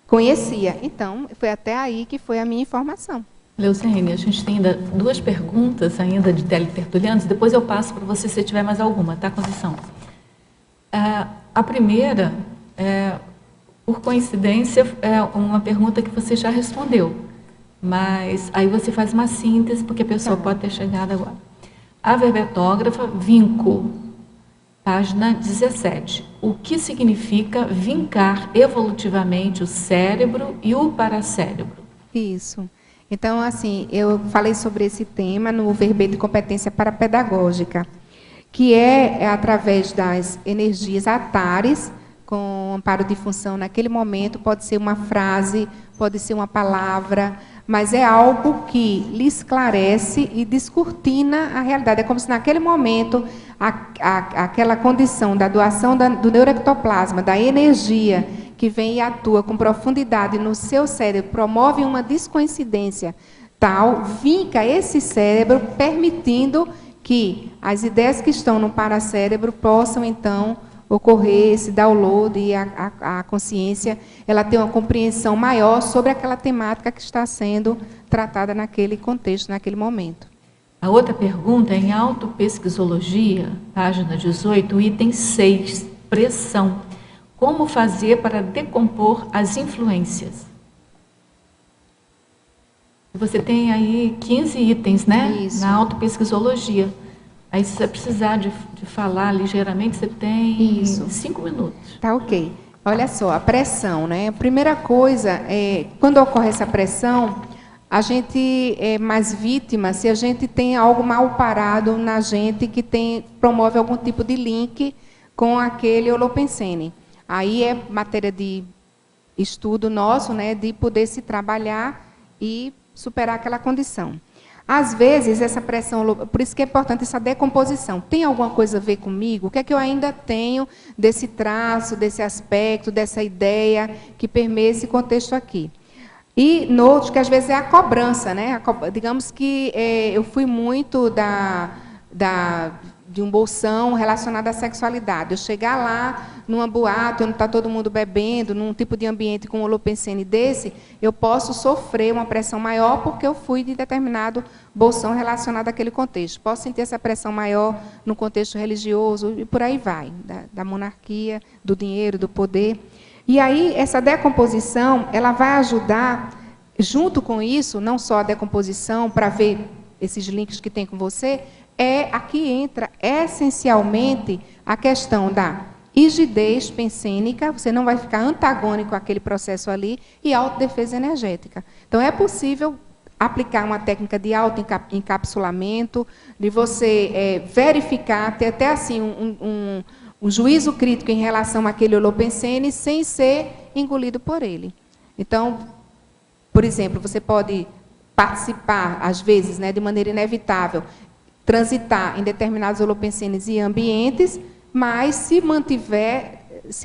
conhecia. Então, foi até aí que foi a minha informação. Leuzene, a gente tem ainda 2 perguntas ainda de teletertulianos, depois eu passo para você se tiver mais alguma, tá, Conceição? A primeira, por coincidência, é uma pergunta que você já respondeu, mas aí você faz uma síntese, porque a pessoa pode ter chegado agora. A verbetógrafa Vinco página 17. O que significa vincar evolutivamente o cérebro e o paracérebro? Isso. Então, assim, eu falei sobre esse tema no verbete de competência parapedagógica, que é através das energias atares, com amparo de função naquele momento, pode ser uma frase, pode ser uma palavra, mas é algo que lhe esclarece e descortina a realidade. É como se naquele momento aquela condição da doação do neuroectoplasma, da energia que vem e atua com profundidade no seu cérebro, promove uma descoincidência tal, vinca esse cérebro, permitindo que as ideias que estão no paracérebro possam, então, ocorrer esse download e a consciência ela tem uma compreensão maior sobre aquela temática que está sendo tratada naquele contexto, naquele momento. A outra pergunta é em autopesquisologia, página 18, item 6, pressão. Como fazer para decompor as influências? Você tem aí 15 itens, né? Isso. Na autopesquisologia. Aí, se você precisar de falar ligeiramente, você tem 5 minutos. Tá ok. Olha só, a pressão, né? A primeira coisa, quando ocorre essa pressão, a gente é mais vítima se a gente tem algo mal parado na gente que promove algum tipo de link com aquele holopensene. Aí é matéria de estudo nosso, né, de poder se trabalhar e superar aquela condição. Às vezes, essa pressão, por isso que é importante essa decomposição. Tem alguma coisa a ver comigo? O que é que eu ainda tenho desse traço, desse aspecto, dessa ideia que permeia esse contexto aqui? E note que, às vezes, é a cobrança, né? Digamos que eu fui muito de um bolsão relacionado à sexualidade. Eu chegar lá numa boate, onde está todo mundo bebendo, num tipo de ambiente com um holopensene desse, eu posso sofrer uma pressão maior porque eu fui de determinado bolsão relacionado àquele contexto. Posso sentir essa pressão maior no contexto religioso e por aí vai, da monarquia, do dinheiro, do poder. E aí, essa decomposição, ela vai ajudar, junto com isso, não só a decomposição, para ver esses links que tem com você, aqui entra essencialmente a questão da rigidez pensênica, você não vai ficar antagônico àquele processo ali, e autodefesa energética. Então, é possível aplicar uma técnica de autoencapsulamento, de você verificar, ter até assim um juízo crítico em relação àquele holopensene sem ser engolido por ele. Então, por exemplo, você pode participar, às vezes, né, de maneira inevitável, transitar em determinados holopensenes e ambientes, mas se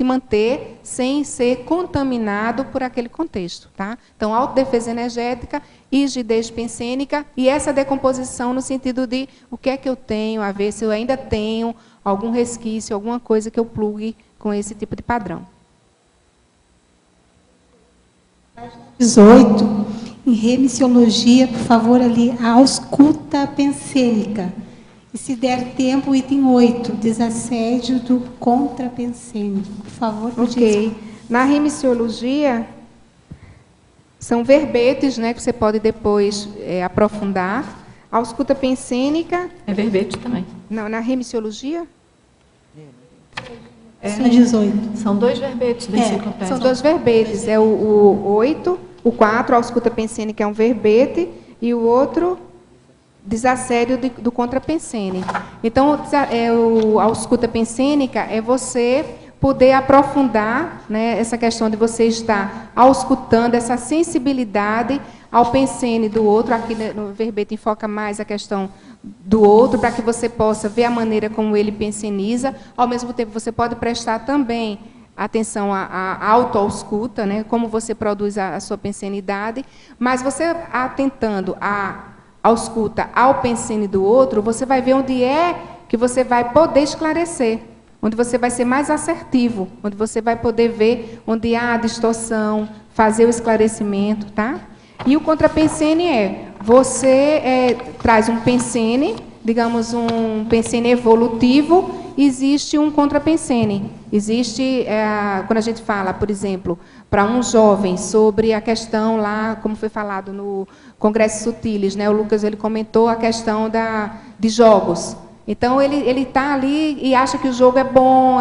manter sem ser contaminado por aquele contexto. Tá? Então, autodefesa energética, rigidez pensênica e essa decomposição no sentido de o que é que eu tenho, a ver se eu ainda tenho algum resquício, alguma coisa que eu plugue com esse tipo de padrão. 18, em remissiologia, por favor, ali, a ausculta pensênica. E se der tempo, item 8, desassédio do contrapensênico. Por favor, ok. Na remissiologia, são verbetes, né, que você pode depois aprofundar. A ausculta pensênica... É verbete também. Não, na remissiologia? São 18. São 2 verbetes da enciclopédia. São 2 verbetes. É o 8, o 4, a ausculta pensênica é um verbete, e o outro, desassédio do contrapensene. Então, a ausculta pensênica é você poder aprofundar, né, essa questão de você estar auscultando essa sensibilidade ao pensene do outro. Aqui no verbete enfoca mais a questão do outro, para que você possa ver a maneira como ele penseniza. Ao mesmo tempo, você pode prestar também atenção à autoausculta, né, como você produz a sua pensenidade, mas você atentando à ausculta ao pensene do outro, você vai ver onde é que você vai poder esclarecer, onde você vai ser mais assertivo, onde você vai poder ver onde há a distorção, fazer o esclarecimento, tá? E o contrapensene você traz um pensene, digamos um pensene evolutivo, existe um contrapensene. Existe, quando a gente fala, por exemplo, para um jovem sobre a questão lá, como foi falado no Congresso Sutiles, né? O Lucas ele comentou a questão de jogos. Então, ele está ali e acha que o jogo é bom,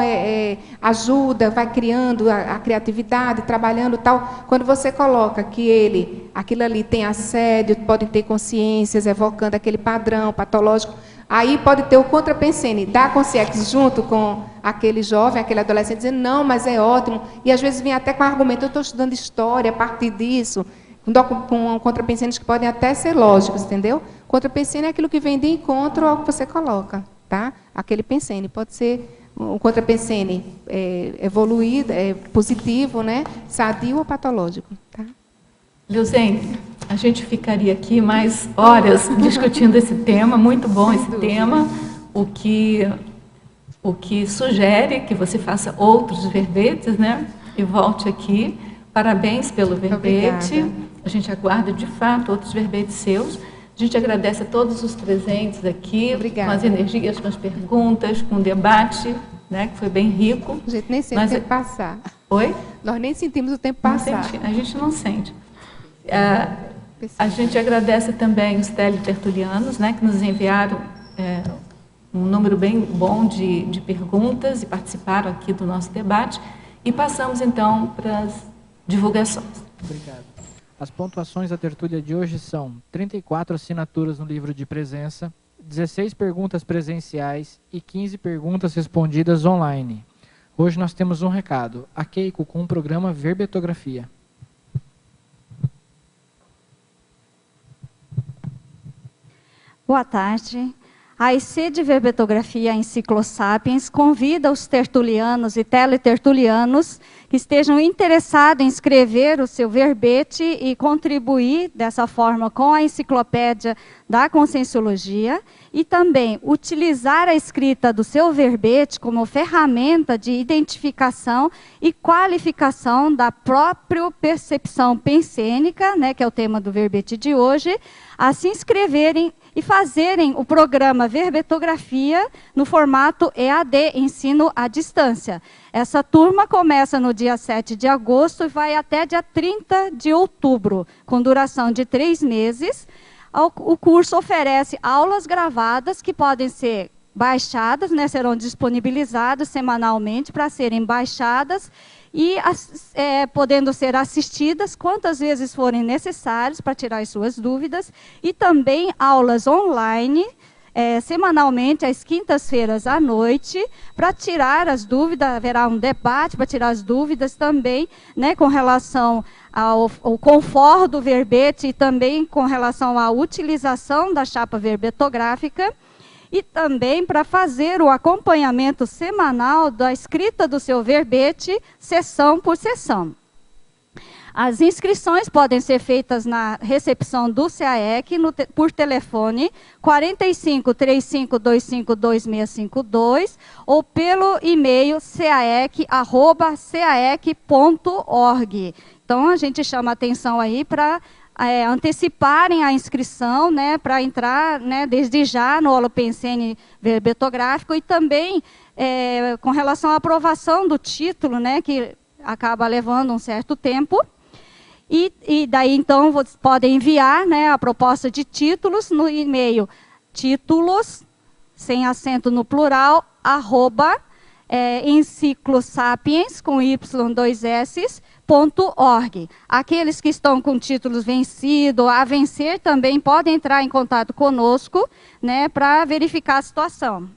ajuda, vai criando a criatividade, trabalhando tal. Quando você coloca que aquilo ali tem assédio, pode ter consciências, evocando aquele padrão patológico, aí pode ter o contrapensene, dar consciência junto com aquele jovem, aquele adolescente, dizendo, não, mas é ótimo. E às vezes vem até com argumento, eu estou estudando história a partir disso, com contrapensenes que podem até ser lógicos, entendeu? Contrapensene é aquilo que vem de encontro ao que você coloca, tá? Aquele pensene pode ser um contrapensene evoluído, positivo, né? Sadio ou patológico, tá? Leuzene, a gente ficaria aqui mais horas discutindo esse tema, muito bom esse tema, o que sugere que você faça outros verbetes, né? E volte aqui. Parabéns pelo verbete. Obrigada. A gente aguarda, de fato, outros verbetes seus. A gente agradece a todos os presentes aqui, Obrigada. Com as energias, com as perguntas, com o debate, né, que foi bem rico. A gente nem sente o tempo passar. Oi? Nós nem sentimos o tempo passar. A gente não sente. A gente agradece também os teletertulianos, né, que nos enviaram um número bem bom de perguntas e participaram aqui do nosso debate. E passamos, então, para as divulgações. Obrigado. As pontuações da tertúlia de hoje são 34 assinaturas no livro de presença, 16 perguntas presenciais e 15 perguntas respondidas online. Hoje nós temos um recado, a Keiko com o programa Verbetografia. Boa tarde. A IC de Verbetografia Enciclosapiens convida os tertulianos e teletertulianos que estejam interessados em escrever o seu verbete e contribuir dessa forma com a enciclopédia da Conscienciologia e também utilizar a escrita do seu verbete como ferramenta de identificação e qualificação da própria percepção pensênica, né, que é o tema do verbete de hoje, a se inscreverem e fazerem o programa Verbetografia no formato EAD, ensino à distância. Essa turma começa no dia 7 de agosto e vai até dia 30 de outubro, com duração de 3 meses. O curso oferece aulas gravadas que podem ser baixadas, né, serão disponibilizadas semanalmente para serem baixadas e podendo ser assistidas quantas vezes forem necessárias para tirar as suas dúvidas, e também aulas online, semanalmente, às quintas-feiras à noite, para tirar as dúvidas, haverá um debate para tirar as dúvidas também, né, com relação ao conforto do verbete e também com relação à utilização da chapa verbetográfica, e também para fazer o acompanhamento semanal da escrita do seu verbete, sessão por sessão. As inscrições podem ser feitas na recepção do CAEC por telefone 45 35 25 2652 ou pelo e-mail caec@caec.org. Então, a gente chama a atenção aí para anteciparem a inscrição, né, para entrar, né, desde já no Holopensene verbetográfico, e também com relação à aprovação do título, né, que acaba levando um certo tempo. E daí, então, vocês podem enviar, né, a proposta de títulos no e-mail títulos, sem acento no plural, @enciclosapiens, com y2s.org. Aqueles que estão com títulos vencidos, a vencer, também podem entrar em contato conosco, né, para verificar a situação.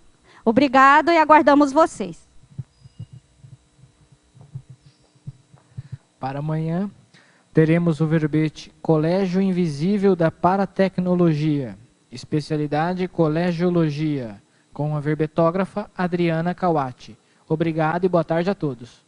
Obrigado e aguardamos vocês. Para amanhã, teremos o verbete Colégio Invisível da Paratecnologia, especialidade Colegiologia, com a verbetógrafa Adriana Kawati. Obrigado e boa tarde a todos.